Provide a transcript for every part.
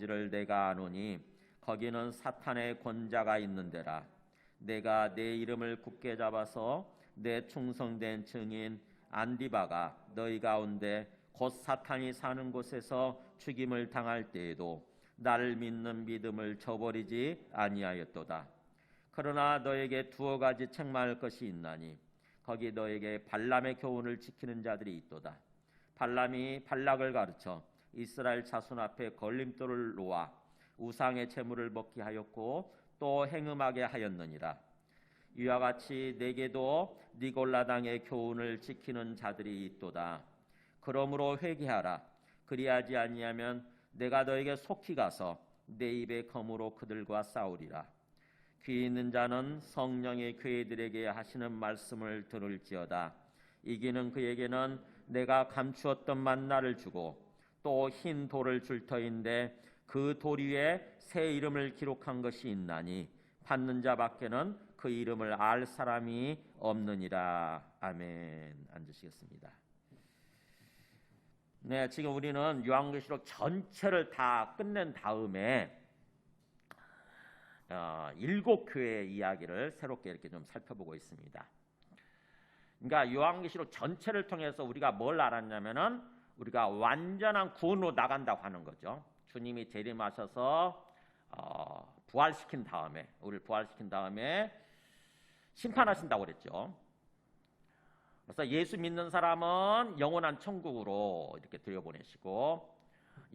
한지를 내가 아노니 거기는 사탄의 권자가 있는 데라. 내가 내 이름을 굳게 잡아서 내 충성된 증인 안디바가 너희 가운데 곧 사탄이 사는 곳에서 죽임을 당할 때에도 나를 믿는 믿음을 저버리지 아니하였도다. 그러나 너에게 두어 가지 책망할 것이 있나니 거기 너에게 발람의 교훈을 지키는 자들이 있도다. 발람이 발락을 가르쳐 이스라엘 자손 앞에 걸림돌을 놓아 우상의 제물을 먹게 하였고 또 행음하게 하였느니라. 이와 같이 내게도 니골라당의 교훈을 지키는 자들이 있도다. 그러므로 회개하라. 그리하지 아니하면 내가 너에게 속히 가서 내 입의 검으로 그들과 싸우리라. 귀 있는 자는 성령의 교회들에게 하시는 말씀을 들을지어다. 이기는 그에게는 내가 감추었던 만나를 주고 또 흰 돌을 줄 터인데 그 돌 위에 새 이름을 기록한 것이 있나니 받는 자밖에는 그 이름을 알 사람이 없느니라. 아멘. 앉으시겠습니다. 네, 지금 우리는 요한계시록 전체를 다 끝낸 다음에 7 교회의 이야기를 새롭게 이렇게 좀 살펴보고 있습니다. 그러니까 요한계시록 전체를 통해서 우리가 뭘 알았냐면은 우리가 완전한 구원으로 나간다고 하는 거죠. 주님이 재림하셔서 부활시킨 다음에, 우리를 부활시킨 다음에 심판하신다고 그랬죠. 그래서 예수 믿는 사람은 영원한 천국으로 이렇게 들여보내시고,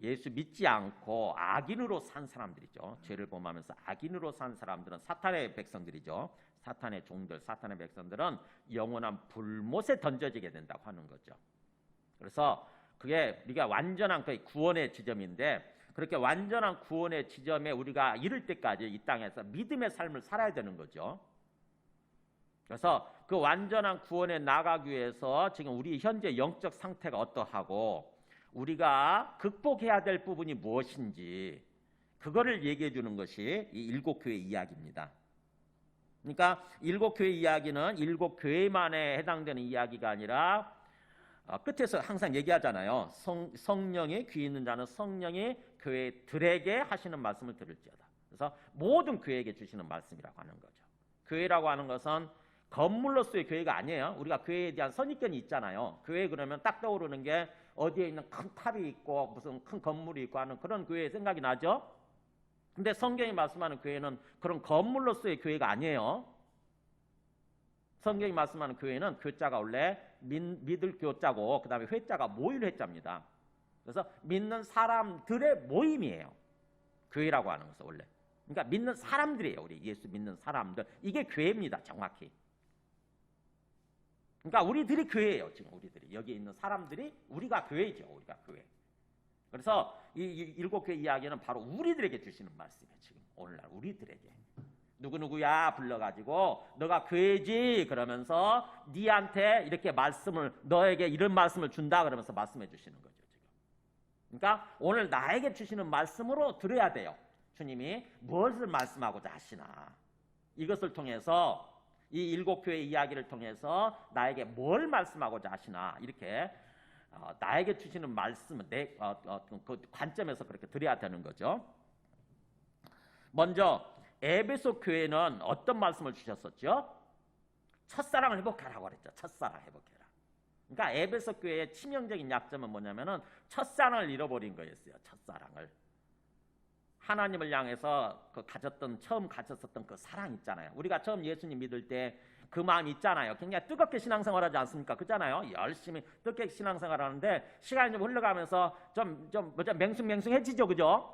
예수 믿지 않고 악인으로 산 사람들이죠. 죄를 범하면서 악인으로 산 사람들은 사탄의 백성들이죠. 사탄의 종들, 사탄의 백성들은 영원한 불못에 던져지게 된다고 하는 거죠. 그래서 그게 우리가 완전한 그 구원의 지점인데, 그렇게 완전한 구원의 지점에 우리가 이를 때까지 이 땅에서 믿음의 삶을 살아야 되는 거죠. 그래서 그 완전한 구원에 나가기 위해서 지금 우리 현재 영적 상태가 어떠하고 우리가 극복해야 될 부분이 무엇인지 그거를 얘기해 주는 것이 이 7 교회 이야기입니다. 그러니까 7 교회 이야기는 7 교회만에 해당되는 이야기가 아니라 끝에서 항상 얘기하잖아요. 성령이 귀 있는 자는 성령이 교회들에게 하시는 말씀을 들을지어다. 그래서 모든 교회에게 주시는 말씀이라고 하는 거죠. 교회라고 하는 것은 건물로서의 교회가 아니에요. 우리가 교회에 대한 선입견이 있잖아요. 교회 그러면 딱 떠오르는 게 어디에 있는 큰 탑이 있고 무슨 큰 건물이 있고 하는 그런 교회 생각이 나죠. 근데 성경이 말씀하는 교회는 그런 건물로서의 교회가 아니에요. 성경이 말씀하는 교회는 교자가 원래 믿을 교자고 그 다음에 회자가 모일 회자입니다. 그래서 믿는 사람들의 모임이에요. 교회라고 하는 것은 원래. 그러니까 믿는 사람들이에요. 우리 예수 믿는 사람들. 이게 교회입니다. 정확히. 그러니까 우리들이 교회예요. 지금 우리들이. 여기 있는 사람들이 우리가 교회죠. 우리가 교회. 그래서 이 7 교회 이야기는 바로 우리들에게 주시는 말씀이에요. 지금 오늘날 우리들에게. 누구누구야 불러가지고 너가 교회지 그러면서 니한테 이렇게 말씀을 너에게 이런 말씀을 준다 그러면서 말씀해 주시는 거죠. 지금. 그러니까 오늘 나에게 주시는 말씀으로 들어야 돼요. 주님이 무엇을 말씀하고자 하시나. 이것을 통해서 이 7 교회 이야기를 통해서 나에게 뭘 말씀하고자 하시나 이렇게 나에게 주시는 말씀은 그 관점에서 그렇게 드려야 되는 거죠. 먼저 에베소 교회는 어떤 말씀을 주셨었죠? 첫사랑을 회복하라고 그랬죠. 첫사랑 회복해라. 그러니까 에베소 교회의 치명적인 약점은 뭐냐면은 첫사랑을 잃어버린 거였어요. 첫사랑을. 하나님을 향해서 처음 가졌었던 그 사랑 있잖아요. 우리가 처음 예수님 믿을 때 그 마음 있잖아요. 굉장히 뜨겁게 신앙생활하지 않습니까? 그렇잖아요. 열심히 뜨겁게 신앙생활하는데 시간이 좀 흘러가면서 좀 맹숭맹숭해지죠, 그죠?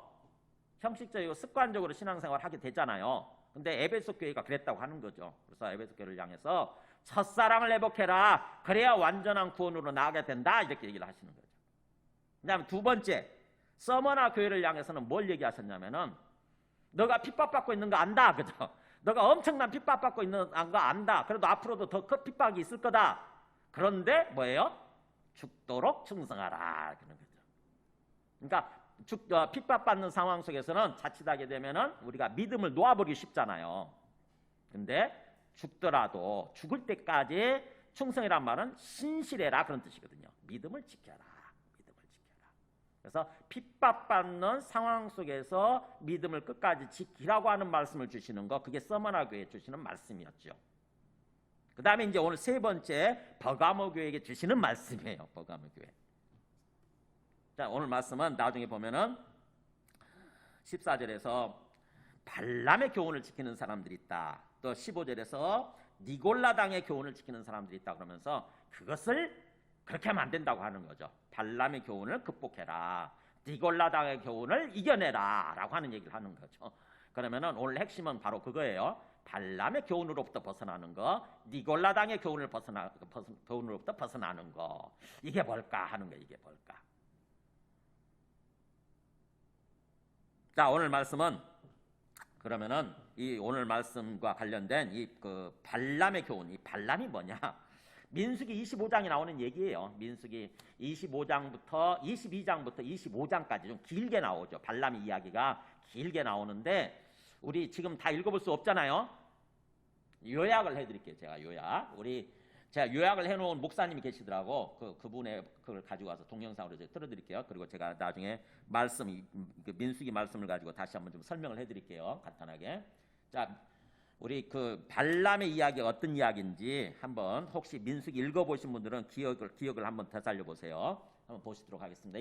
형식적이고 습관적으로 신앙생활하게 되잖아요. 근데 에베소 교회가 그랬다고 하는 거죠. 그래서 에베소 교회를 향해서 첫사랑을 회복해라. 그래야 완전한 구원으로 나아가게 된다. 이렇게 얘기를 하시는 거죠. 그다음에 두 번째, 서머나 교회를 향해서는 뭘 얘기하셨냐면은 너가 핍박받고 있는 거 안다. 그죠? 너가 엄청난 핍박받고 있는 거 안다. 그래도 앞으로도 더 큰 핍박이 있을 거다. 그런데 뭐예요? 죽도록 충성하라. 그런 거죠. 그러니까 핍박받는 상황 속에서는 자칫하게 되면은 우리가 믿음을 놓아버리기 쉽잖아요. 근데 죽더라도 죽을 때까지 충성이란 말은 신실해라 그런 뜻이거든요. 믿음을 지켜라. 믿음을 지켜라. 그래서 핍박받는 상황 속에서 믿음을 끝까지 지키라고 하는 말씀을 주시는 거, 그게 서머나 교회에 주시는 말씀이었죠. 그 다음에 이제 오늘 세 번째 버가모 교회에게 주시는 말씀이에요. 버가모 교회. 자, 오늘 말씀은 나중에 보면은 14절에서 발람의 교훈을 지키는 사람들이 있다. 또 15절에서 니골라당의 교훈을 지키는 사람들이 있다 그러면서 그것을 그렇게 하면 안 된다고 하는 거죠. 발람의 교훈을 극복해라. 니골라당의 교훈을 이겨내라 라고 하는 얘기를 하는 거죠. 그러면은 오늘 핵심은 바로 그거예요. 발람의 교훈으로부터 벗어나는 거, 니골라당의 교훈으로부터 벗어나는 거. 이게 뭘까 하는 거, 이게 뭘까. 자, 오늘 말씀은 그러면은 이 오늘 말씀과 관련된 이 그 발람의 교훈, 이 발람이 뭐냐? 민수기 25장이 나오는 얘기예요. 민수기 25장부터 22장부터 25장까지 좀 길게 나오죠. 발람의 이야기가 길게 나오는데 우리 지금 다 읽어볼 수 없잖아요. 요약을 해드릴게요. 제가 제가 요약을 해놓은 목사님이 계시더라고. 그분의 그걸 가지고 와서 동영상으로 제가 틀어드릴게요. 그리고 제가 나중에 민수기 말씀을 가지고 다시 한번 좀 설명을 해드릴게요. 간단하게. 자, 우리 그 발람의 이야기가 어떤 이야기인지 한번 혹시 민수기 읽어보신 분들은 기억을 한번 되살려 보세요. 한번 보시도록 하겠습니다.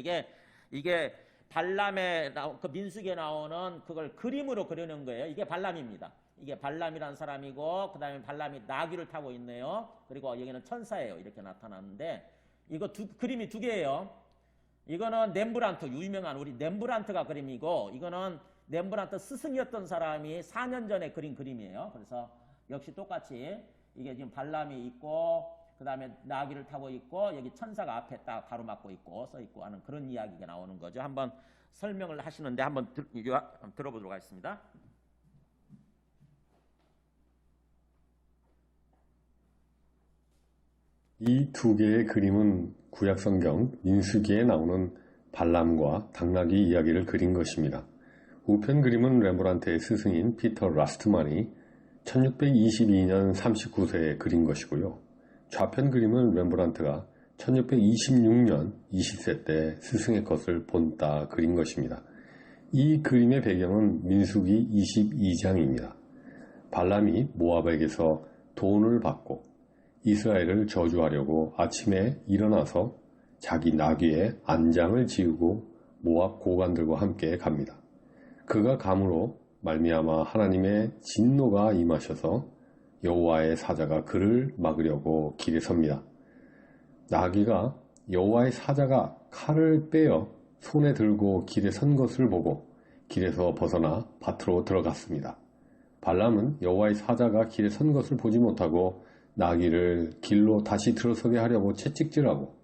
이게 발람의 그 민수기에 나오는 그걸 그림으로 그리는 거예요. 이게 발람입니다. 이게 발람이라는 사람이고 그 다음에 발람이 나귀를 타고 있네요. 그리고 여기는 천사예요. 이렇게 나타나는데 이거 그림이 두 개예요. 이거는 렘브란트, 유명한 우리 렘브란트가 그림이고 이거는 렘브란트 스승이었던 사람이 4년 전에 그린 그림이에요. 그래서 역시 똑같이 이게 지금 발람이 있고 그 다음에 나귀를 타고 있고 여기 천사가 앞에 딱 가로막고 있고 써 있고 하는 그런 이야기가 나오는 거죠. 한번 설명을 하시는데 한번 들어보도록 하겠습니다. 이 두 개의 그림은 구약성경 민수기에 나오는 발람과 당나귀 이야기를 그린 것입니다. 우편 그림은 렘브란트의 스승인 피터 라스트만이 1622년 39세에 그린 것이고요. 좌편 그림은 렘브란트가 1626년 20세 때 스승의 것을 본따 그린 것입니다. 이 그림의 배경은 민수기 22장입니다. 발람이 모압에게서 돈을 받고 이스라엘을 저주하려고 아침에 일어나서 자기 나귀에 안장을 지우고 모압 고관들과 함께 갑니다. 그가 감으로 말미암아 하나님의 진노가 임하셔서 여호와의 사자가 그를 막으려고 길에 섭니다. 나귀가 여호와의 사자가 칼을 빼어 손에 들고 길에 선 것을 보고 길에서 벗어나 밭으로 들어갔습니다. 발람은 여호와의 사자가 길에 선 것을 보지 못하고 나귀를 길로 다시 들어서게 하려고 채찍질하고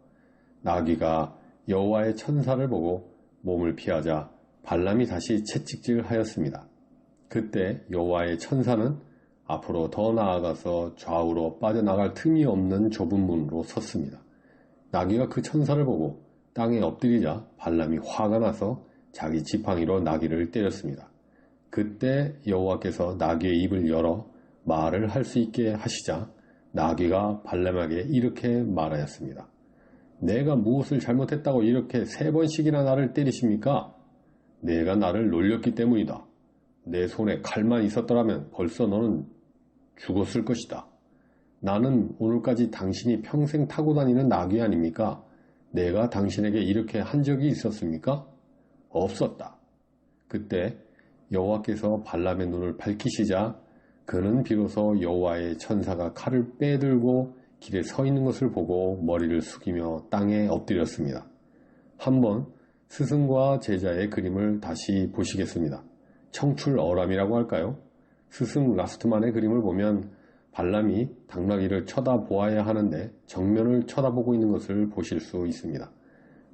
나귀가 여호와의 천사를 보고 몸을 피하자 발람이 다시 채찍질하였습니다. 그때 여호와의 천사는 앞으로 더 나아가서 좌우로 빠져나갈 틈이 없는 좁은 문으로 섰습니다. 나귀가 그 천사를 보고 땅에 엎드리자 발람이 화가 나서 자기 지팡이로 나귀를 때렸습니다. 그때 여호와께서 나귀의 입을 열어 말을 할 수 있게 하시자 나귀가 발람에게 이렇게 말하였습니다. 내가 무엇을 잘못했다고 이렇게 3번씩이나 나를 때리십니까? 내가 나를 놀렸기 때문이다. 내 손에 칼만 있었더라면 벌써 너는 죽었을 것이다. 나는 오늘까지 당신이 평생 타고 다니는 나귀 아닙니까? 내가 당신에게 이렇게 한 적이 있었습니까? 없었다. 그때 여호와께서 발람의 눈을 밝히시자 그는 비로소 여호와의 천사가 칼을 빼들고 길에 서 있는 것을 보고 머리를 숙이며 땅에 엎드렸습니다. 한번 스승과 제자의 그림을 다시 보시겠습니다. 청출어람이라고 할까요? 스승 라스트만의 그림을 보면 발람이 당나귀를 쳐다보아야 하는데 정면을 쳐다보고 있는 것을 보실 수 있습니다.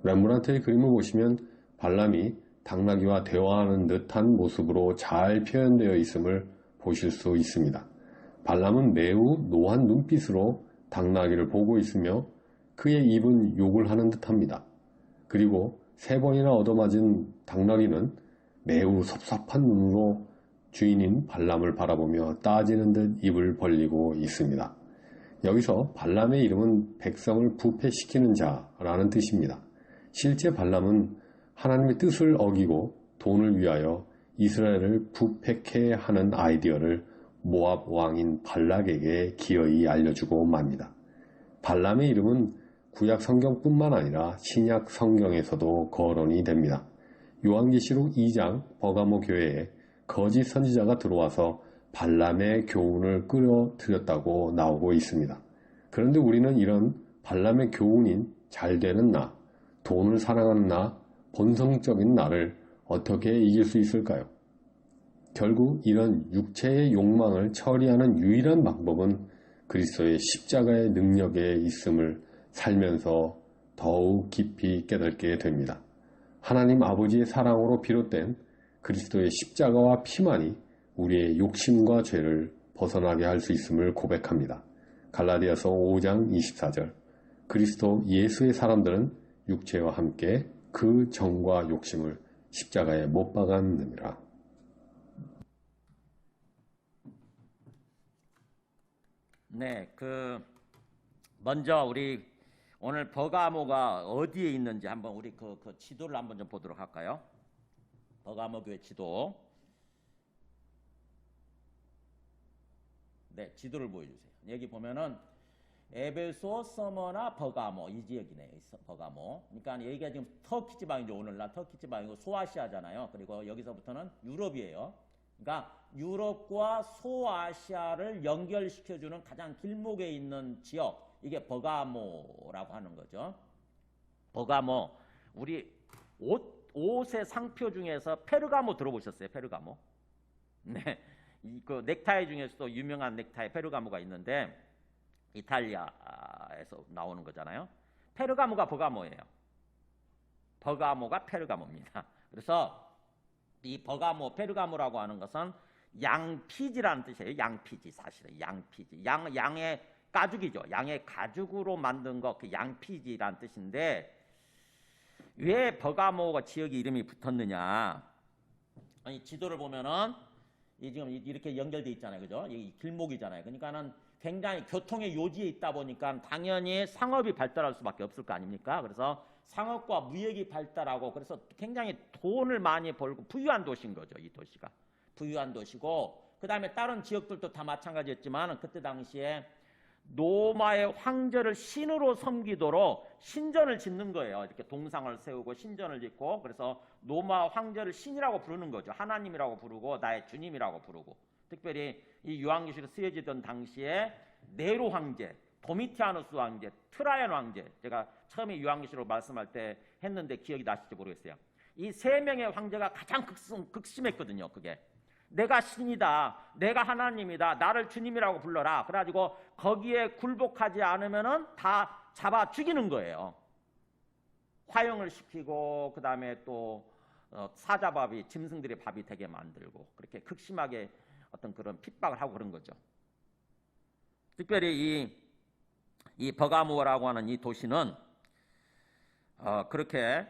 렘브란트의 그림을 보시면 발람이 당나귀와 대화하는 듯한 모습으로 잘 표현되어 있음을 보실 수 있습니다. 발람은 매우 노한 눈빛으로 당나귀를 보고 있으며 그의 입은 욕을 하는 듯합니다. 그리고 3번이나 얻어맞은 당나귀는 매우 섭섭한 눈으로 주인인 발람을 바라보며 따지는 듯 입을 벌리고 있습니다. 여기서 발람의 이름은 백성을 부패시키는 자라는 뜻입니다. 실제 발람은 하나님의 뜻을 어기고 돈을 위하여 이스라엘을 부패케 하는 아이디어를 모압 왕인 발락에게 기어이 알려주고 맙니다. 발람의 이름은 구약 성경뿐만 아니라 신약 성경에서도 거론이 됩니다. 요한계시록 2장 버가모 교회에 거짓 선지자가 들어와서 발람의 교훈을 끌어들였다고 나오고 있습니다. 그런데 우리는 이런 발람의 교훈인 잘되는 나, 돈을 사랑하는 나, 본성적인 나를 어떻게 이길 수 있을까요? 결국 이런 육체의 욕망을 처리하는 유일한 방법은 그리스도의 십자가의 능력에 있음을 살면서 더욱 깊이 깨닫게 됩니다. 하나님 아버지의 사랑으로 비롯된 그리스도의 십자가와 피만이 우리의 욕심과 죄를 벗어나게 할 수 있음을 고백합니다. 갈라디아서 5장 24절 그리스도 예수의 사람들은 육체와 함께 그 정과 욕심을 십자가에 못 박았느니라. 네, 먼저 우리 오늘 버가모가 어디에 있는지 한번 우리 그 지도를 한번 좀 보도록 할까요? 버가모 교회 지도. 네, 지도를 보여주세요. 여기 보면은 에베소, 서머나 버가모 이 지역이네요. 버가모. 그러니까 여기가 지금 터키 지방이죠. 오늘날 터키 지방이고 소아시아잖아요. 그리고 여기서부터는 유럽이에요. 그러니까 유럽과 소아시아를 연결시켜주는 가장 길목에 있는 지역, 이게 버가모라고 하는 거죠. 버가모, 우리 옷의 상표 중에서 페르가모 들어보셨어요? 페르가모. 네, 그 넥타이 중에서도 유명한 넥타이 페르가모가 있는데 이탈리아에서 나오는 거잖아요. 페르가모가 버가모예요. 버가모가 페르가모입니다. 그래서 이 버가모, 페르가모라고 하는 것은 양피지라는 뜻이에요. 양피지, 사실은 양피지. 양의 가죽이죠. 양의 가죽으로 만든 거, 그 양피지라는 뜻인데 왜 버가모가 지역의 이름이 붙었느냐? 아니, 지도를 보면은 이 지금 이렇게 연결돼 있잖아요, 그죠? 이 길목이잖아요. 그러니까는 굉장히 교통의 요지에 있다 보니까 당연히 상업이 발달할 수밖에 없을 거 아닙니까? 그래서 상업과 무역이 발달하고 그래서 굉장히 돈을 많이 벌고 부유한 도시인 거죠. 이 도시가 부유한 도시고, 그 다음에 다른 지역들도 다 마찬가지였지만 그때 당시에 로마의 황제를 신으로 섬기도록 신전을 짓는 거예요. 이렇게 동상을 세우고 신전을 짓고, 그래서 로마 황제를 신이라고 부르는 거죠. 하나님이라고 부르고 나의 주님이라고 부르고. 특별히 이 요한계시록 쓰여지던 당시에 네로 황제, 도미티아누스 황제, 트라이안 황제, 제가 처음에 요한계시록 말씀할 때 했는데 기억이 나실지 모르겠어요. 이 세 명의 황제가 가장 극심했거든요. 그게 내가 신이다, 내가 하나님이다, 나를 주님이라고 불러라. 그래가지고 거기에 굴복하지 않으면은 다 잡아 죽이는 거예요. 화형을 시키고 그 다음에 또 사자밥이 짐승들의 밥이 되게 만들고, 그렇게 극심하게 어떤 그런 핍박을 하고 그런 거죠. 특별히 이 버가모라고 하는 이 도시는 그렇게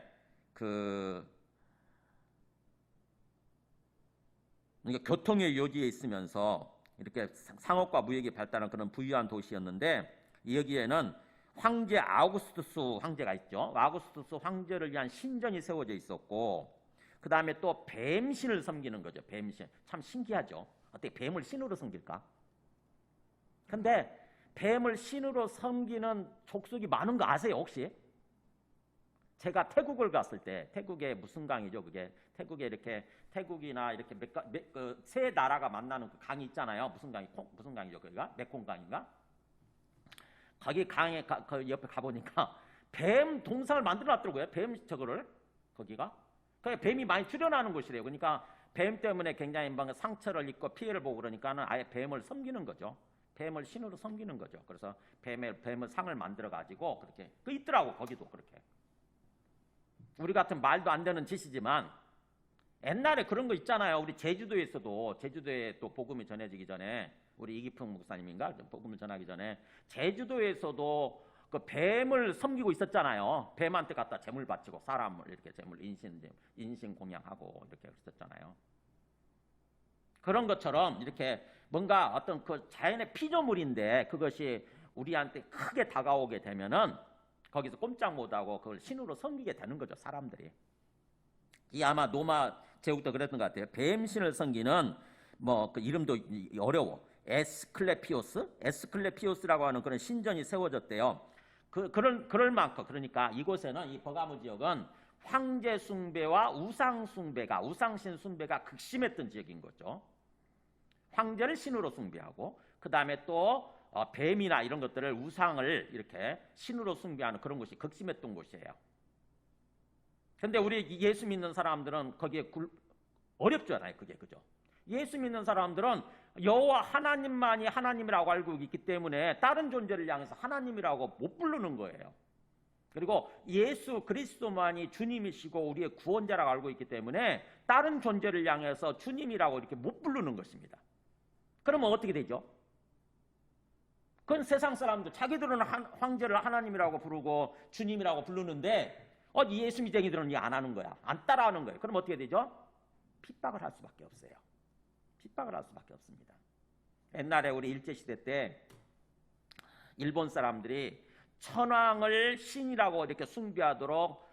그러니까 교통의 요지에 있으면서 이렇게 상업과 무역이 발달한 그런 부유한 도시였는데, 여기에는 황제 아우구스투스 황제가 있죠. 아우구스투스 황제를 위한 신전이 세워져 있었고, 그 다음에 또 뱀신을 섬기는 거죠. 뱀신. 참 신기하죠. 어떻게 뱀을 신으로 섬길까? 근데 뱀을 신으로 섬기는 족속이 많은 거 아세요, 혹시? 제가 태국을 갔을 때, 태국의 무슨 강이죠, 그게? 태국에 이렇게, 태국이나 이렇게 세 나라가 만나는 그 강이 있잖아요. 무슨 강이, 무슨 강이죠, 거기가? 메콩강인가? 거기 강에, 그 옆에 가보니까 뱀 동상을 만들어 놨더라고요. 뱀 저거를, 거기가. 그러니까 뱀이 많이 출현하는 곳이래요. 그러니까 뱀 때문에 굉장히 뭔가 상처를 입고 피해를 보고 그러니까는 아예 뱀을 섬기는 거죠. 뱀을 신으로 섬기는 거죠. 그래서 뱀을 상을 만들어 가지고 그렇게 그 있더라고, 거기도 그렇게. 우리 같은 말도 안 되는 짓이지만 옛날에 그런 거 있잖아요. 우리 제주도에서도, 제주도에 또 복음이 전해지기 전에 우리 이기풍 목사님인가 복음을 전하기 전에 제주도에서도 그 뱀을 섬기고 있었잖아요. 뱀한테 갖다 제물 바치고 사람을 이렇게 제물 인신 공양하고 이렇게 했었잖아요. 그런 것처럼 이렇게 뭔가 어떤 그 자연의 피조물인데 그것이 우리한테 크게 다가오게 되면은 거기서 꼼짝 못하고 그걸 신으로 섬기게 되는 거죠, 사람들이. 이 아마 로마 제국도 그랬던 것 같아요. 뱀신을 섬기는 뭐 그 이름도 어려워. 에스클레피오스라고 하는 그런 신전이 세워졌대요. 그럴 만큼 그러니까 이곳에는 이 버가모 지역은 황제 숭배와 우상 숭배가 우상신 숭배가 극심했던 지역인 거죠. 황제를 신으로 숭배하고 그 다음에 또 뱀이나 이런 것들을 우상을 이렇게 신으로 숭배하는 그런 곳이 극심했던 곳이에요. 근데 우리 예수 믿는 사람들은 거기에 어렵잖아요. 그게 그죠? 예수 믿는 사람들은 여호와 하나님만이 하나님이라고 알고 있기 때문에 다른 존재를 향해서 하나님이라고 못 부르는 거예요. 그리고 예수 그리스도만이 주님이시고 우리의 구원자라고 알고 있기 때문에 다른 존재를 향해서 주님이라고 이렇게 못 부르는 것입니다. 그러면 어떻게 되죠? 그건 세상 사람들 자기들은 황제를 하나님이라고 부르고 주님이라고 부르는데 예수 믿쟁이들은 이게 안 하는 거야. 안 따라하는 거예요. 그럼 어떻게 되죠? 핍박을 할 수밖에 없어요. 핍박을 할 수밖에 없습니다. 옛날에 우리 일제시대 때 일본 사람들이 천황을 신이라고 이렇게 숭배하도록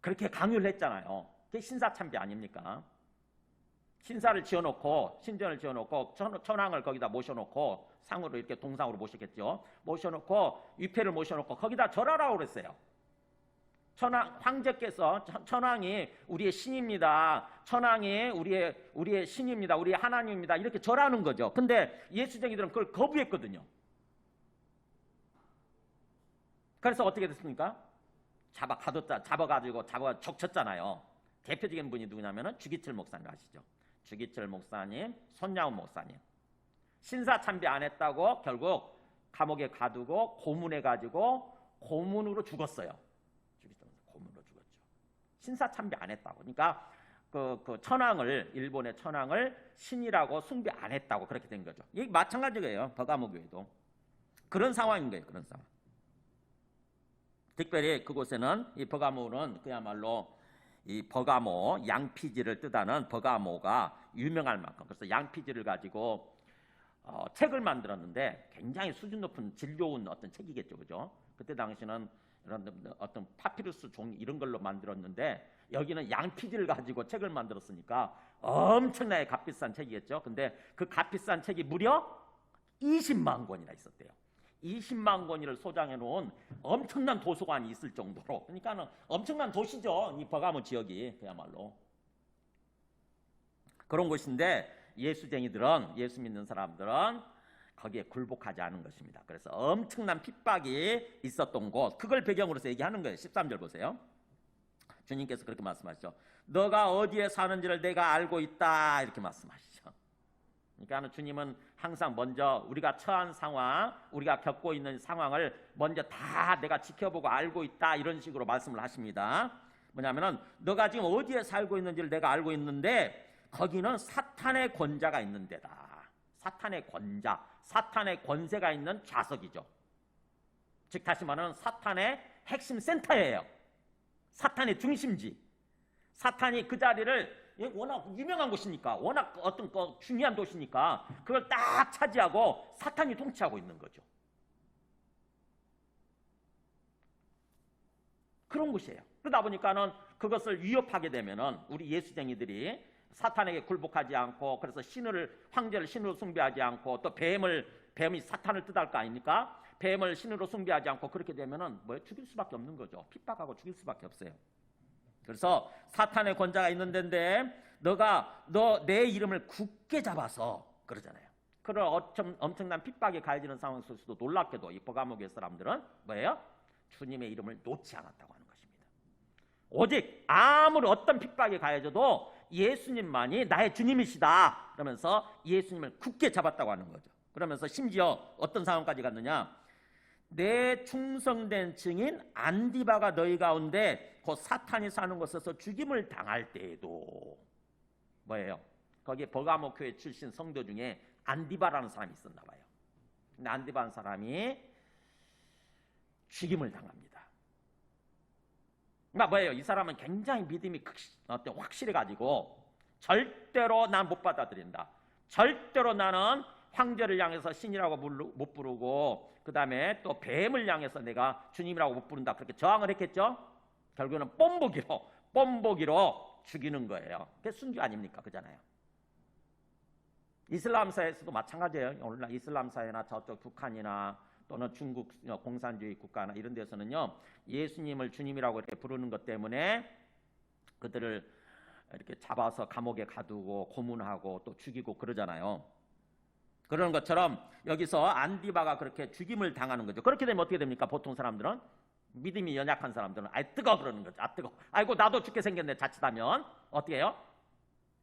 그렇게 강요를 했잖아요. 그게 신사참배 아닙니까? 신사를 지어놓고 신전을 지어놓고 천황을 거기다 모셔놓고 상으로 이렇게 동상으로 모셨겠죠. 모셔놓고 위패를 모셔놓고 거기다 절하라고 그랬어요. 황제께서 천황이 우리의 신입니다. 천황이 우리의 신입니다. 우리의 하나님입니다. 이렇게 절하는 거죠. 근데 예수쟁이들은 그걸 거부했거든요. 그래서 어떻게 됐습니까? 잡아가지고 적쳤잖아요. 대표적인 분이 누구냐면은 주기철 목사님 아시죠? 주기철 목사님, 손양훈 목사님. 신사 참배 안 했다고 결국 감옥에 가두고 고문해가지고 고문으로 죽었어요. 고문으로 죽었죠. 신사 참배 안 했다고. 그러니까 그 천황을 일본의 천황을 신이라고 숭배 안 했다고 그렇게 된 거죠. 이게 마찬가지예요. 버가모 교회도 그런 상황인 거예요. 그런 상황. 특별히 그곳에는 이 버가모는 그야말로 이 버가모 양피지를 뜻하는 버가모가 유명할 만큼 그래서 양피지를 가지고 책을 만들었는데 굉장히 수준 높은 질 좋은 어떤 책이겠죠, 그죠? 그때 당시는 이런 어떤 파피루스 종이 이런 걸로 만들었는데 여기는 양피지를 가지고 책을 만들었으니까 엄청나게 값비싼 책이겠죠. 근데 그 값비싼 책이 무려 20만 권이나 있었대요. 20만 권을 소장해 놓은 엄청난 도서관이 있을 정도로 그러니까는 엄청난 도시죠. 이 버가모 지역이 그야말로 그런 곳인데 예수쟁이들은 예수 믿는 사람들은 거기에 굴복하지 않은 것입니다. 그래서 엄청난 핍박이 있었던 곳 그걸 배경으로 해서 얘기하는 거예요. 13절 보세요. 주님께서 그렇게 말씀하시죠. 너가 어디에 사는지를 내가 알고 있다 이렇게 말씀하시죠. 그러니까 주님은 항상 먼저 우리가 처한 상황, 우리가 겪고 있는 상황을 먼저 다 내가 지켜보고 알고 있다 이런 식으로 말씀을 하십니다. 뭐냐면은 너가 지금 어디에 살고 있는지를 내가 알고 있는데 거기는 사탄의 권자가 있는 데다. 사탄의 권자, 사탄의 권세가 있는 좌석이죠. 즉 다시 말하면 사탄의 핵심 센터예요. 사탄의 중심지. 사탄이 그 자리를 워낙 유명한 곳이니까 워낙 어떤 중요한 도시니까 그걸 딱 차지하고 사탄이 통치하고 있는 거죠. 그런 곳이에요. 그러다 보니까는 그것을 위협하게 되면은 우리 예수쟁이들이 사탄에게 굴복하지 않고 그래서 황제를 신으로 숭배하지 않고 또 뱀이 사탄을 뜻할 거 아닙니까? 뱀을 신으로 숭배하지 않고 그렇게 되면은 죽일 수밖에 없는 거죠. 핍박하고 죽일 수밖에 없어요. 그래서 사탄의 권자가 있는 데인데 너 내 이름을 굳게 잡아서 그러잖아요. 그런 엄청난 핍박에 가해지는 상황 속에서도 놀랍게도 이 버가모 교회 사람들은 뭐예요? 주님의 이름을 놓지 않았다고 하는 것입니다. 오직 아무리 어떤 핍박에 가해져도 예수님만이 나의 주님이시다 그러면서 예수님을 굳게 잡았다고 하는 거죠. 그러면서 심지어 어떤 상황까지 갔느냐? 내 충성된 증인 안디바가 너희 가운데 곧 사탄이 사는 곳에서 죽임을 당할 때에도 뭐예요? 거기에 버가모 교회 출신 성도 중에 안디바라는 사람이 있었나 봐요. 근데 안디바라는 사람이 죽임을 당합니다. 그러니까 뭐예요? 이 사람은 굉장히 믿음이 확실해가지고 절대로 난 못 받아들인다. 절대로 나는 황제를 향해서 신이라고 못 부르고 그 다음에 또 뱀을 향해서 내가 주님이라고 못 부른다. 그렇게 저항을 했겠죠. 결국에는 뽐보기로 죽이는 거예요. 그게 순교 아닙니까? 그잖아요. 이슬람사에서도 마찬가지예요. 오늘날 이슬람사회나 저쪽 북한이나 또는 중국 공산주의 국가나 이런 데서는요, 예수님을 주님이라고 이렇게 부르는 것 때문에 그들을 이렇게 잡아서 감옥에 가두고 고문하고 또 죽이고 그러잖아요. 그런 것처럼 여기서 안디바가 그렇게 죽임을 당하는 거죠. 그렇게 되면 어떻게 됩니까? 보통 사람들은, 믿음이 연약한 사람들은 아이 뜨거 그러는 거죠. 아 뜨거. 아이고 나도 죽게 생겼네. 자칫하면 어떻게 해요?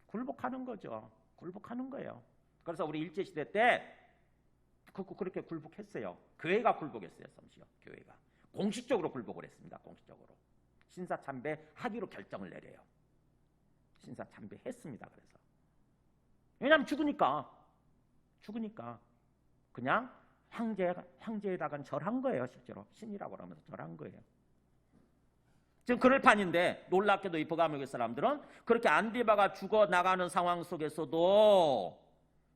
굴복하는 거죠. 굴복하는 거예요. 그래서 우리 일제시대 때 그렇게 굴복했어요. 교회가 굴복했어요. 섬시요. 교회가 공식적으로 굴복을 했습니다. 공식적으로 신사참배하기로 결정을 내려요. 신사참배했습니다. 그래서 왜냐하면 죽으니까 그냥 황제에다가 절한 거예요. 실제로 신이라고 하면서 절한 거예요. 지금 그럴 판인데 놀랍게도 이 버가모의 사람들은 그렇게 안디바가 죽어나가는 상황 속에서도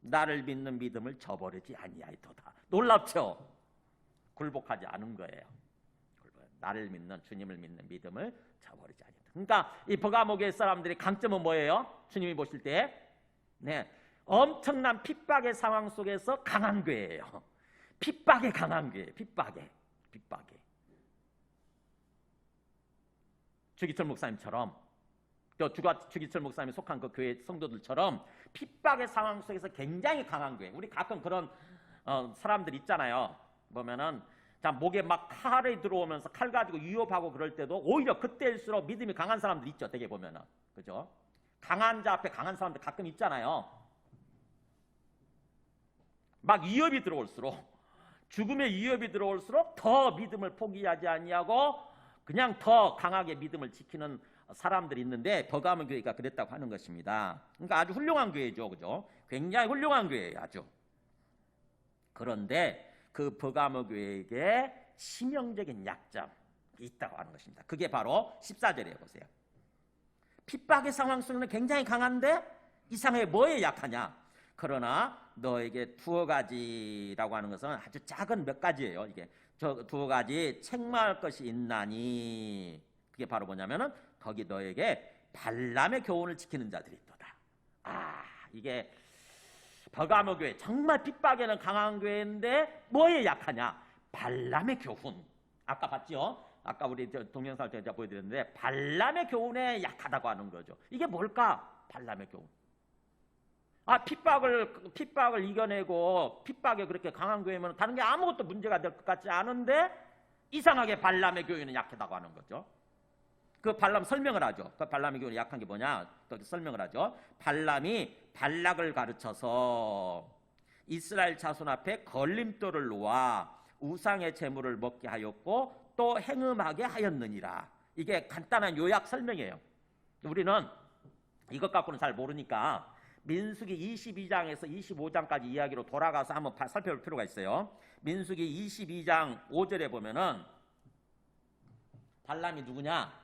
나를 믿는 믿음을 저버리지 아니하이도다. 놀랍죠? 굴복하지 않은 거예요. 나를 믿는, 주님을 믿는 믿음을 저버리지 아니하다. 그러니까 이 버가모의 사람들의 강점은 뭐예요? 주님이 보실 때 엄청난 핍박의 상황 속에서 강한 교회예요. 핍박에 강한 교회, 핍박에. 주기철 목사님처럼, 또 주기철 목사님이 속한 그 교회 성도들처럼 핍박의 상황 속에서 굉장히 강한 교회. 우리 가끔 그런 사람들 있잖아요. 보면은 자, 목에 막 칼이 들어오면서 칼 가지고 위협하고 그럴 때도 오히려 그때일수록 믿음이 강한 사람들 있죠. 되게 보면은, 그죠? 강한 자 앞에 강한 사람들 가끔 있잖아요. 막 위협이 들어올수록, 죽음의 위협이 들어올수록 더 믿음을 포기하지 아니하고 그냥 더 강하게 믿음을 지키는 사람들이 있는데 버가모 교회가 그랬다고 하는 것입니다. 그러니까 아주 훌륭한 교회죠, 그죠? 굉장히 훌륭한 교회예요, 아주. 그런데 그 버가모 교회에게 치명적인 약점이 있다고 하는 것입니다. 그게 바로 14절에 보세요. 핍박의 상황 속에는 굉장히 강한데 이상하게 뭐에 약하냐? 그러나 너에게 두어 가지라고 하는 것은 아주 작은 몇 가지예요. 이게 저 두어 가지 책망할 것이 있나니 그게 바로 뭐냐면은 거기 너에게 발람의 교훈을 지키는 자들이 있도다. 이게 버가모 교회 정말 핍박에는 강한 교회인데 뭐에 약하냐? 발람의 교훈. 아까 봤죠? 아까 우리 동영상을 제가 보여드렸는데 발람의 교훈에 약하다고 하는 거죠. 이게 뭘까? 발람의 교훈. 핍박을 이겨내고 핍박에 그렇게 강한 교회면 다른 게 아무것도 문제가 될 것 같지 않은데 이상하게 발람의 교회는 약하다고 하는 거죠. 그 발람 설명을 하죠. 그 발람의 교훈이 약한 게 뭐냐? 또 설명을 하죠. 발람이 발락을 가르쳐서 이스라엘 자손 앞에 걸림돌을 놓아 우상의 제물을 먹게 하였고 또 행음하게 하였느니라. 이게 간단한 요약 설명이에요. 우리는 이것 갖고는 잘 모르니까 민수기 22장에서 25장까지 이야기로 돌아가서 한번 살펴볼 필요가 있어요. 민수기 22장 5절에 보면은 발람이 누구냐?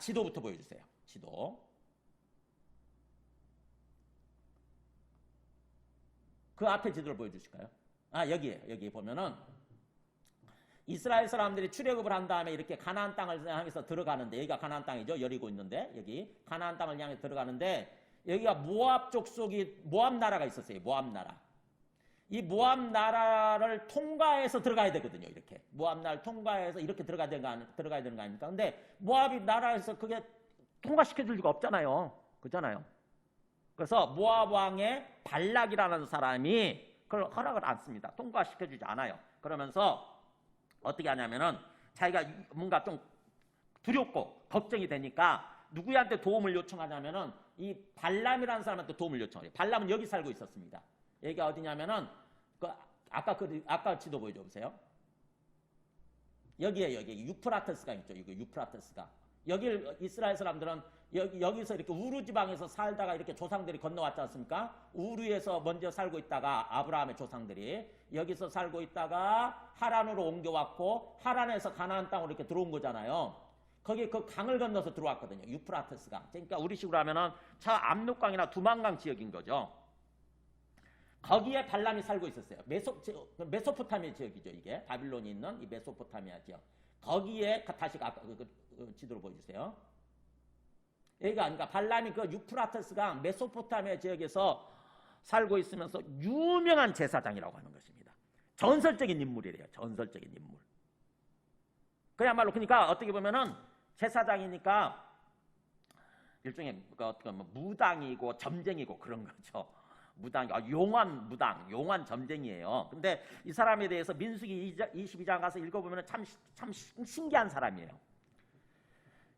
지도부터 보여주세요. 지도. 그 앞에 지도를 보여주실까요? 여기에요. 여기 보면은 이스라엘 사람들이 출애굽을 한 다음에 이렇게 가나안 땅을 향해서 들어가는데 여기가 가나안 땅이죠. 여리고 있는데 여기 가나안 땅을 향해 들어가는데 여기가 모압 족속이 모압 나라가 있었어요. 모압 나라. 이 모압 나라를 통과해서 들어가야 되거든요. 이렇게 모압 나라를 통과해서 이렇게 들어가야 되는 거 아닙니까? 근데 모압이 나라에서 그게 통과시켜줄 리가 없잖아요. 그렇잖아요. 그래서 모압 왕의 발락이라는 사람이 그걸 허락을 안 씁니다. 통과시켜주지 않아요. 그러면서 어떻게 하냐면은 자기가 뭔가 좀 두렵고 걱정이 되니까 누구한테 도움을 요청하냐면은 이 발람이라는 사람한테 도움을 요청해요. 발람은 여기 살고 있었습니다. 여기가 어디냐면은 아까 지도 보여줘 보세요. 여기 유프라테스가 있죠. 이거 유프라테스가. 여기를 이스라엘 사람들은 여기서 이렇게 우루 지방에서 살다가 이렇게 조상들이 건너왔지 않습니까? 우루에서 먼저 살고 있다가 아브라함의 조상들이 여기서 살고 있다가 하란으로 옮겨왔고 하란에서 가나안 땅으로 이렇게 들어온 거잖아요. 거기 그 강을 건너서 들어왔거든요. 유프라테스강. 그러니까 우리식으로 하면은 저 압록강이나 두만강 지역인 거죠. 거기에 발람이 살고 있었어요. 메소포타미아 지역이죠. 이게 바빌론이 있는 이 메소포타미아 지역. 거기에 다시 아까 그 지도로 보여주세요. 얘가 그러니까 발람이 그 유프라테스강 메소포타미아 지역에서 살고 있으면서 유명한 제사장이라고 하는 것입니다. 전설적인 인물이래요. 전설적인 인물. 그야말로 그러니까 어떻게 보면은 제사장이니까 일종의 어떻게 보면 무당이고 점쟁이고 그런 거죠. 무당, 용한 무당, 용한 점쟁이에요. 근데 이 사람에 대해서 민수기 22장 가서 읽어보면 참 신기한 사람이에요.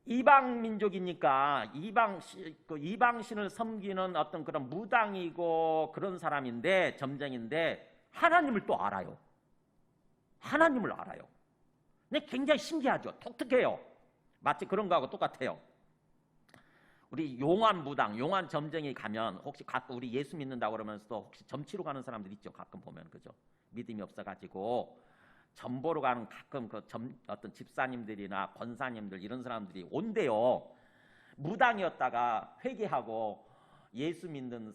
이방 민족이니까 이방신을 섬기는 어떤 그런 무당이고 그런 사람인데 점쟁인데 하나님을 또 알아요. 하나님을 알아요. 근데 굉장히 신기하죠. 독특해요. 마치 그런 거하고 똑같아요. 우리 용한 무당, 용한 점쟁이 가면 혹시 가끔 우리 예수 믿는다고 그러면서도 혹시 점치러 가는 사람들 있죠. 가끔 보면 그죠. 믿음이 없어가지고 점 보러 가는 가끔 어떤 집사님들이나 권사님들 이런 사람들이 온대요. 무당이었다가 회개하고 예수 믿은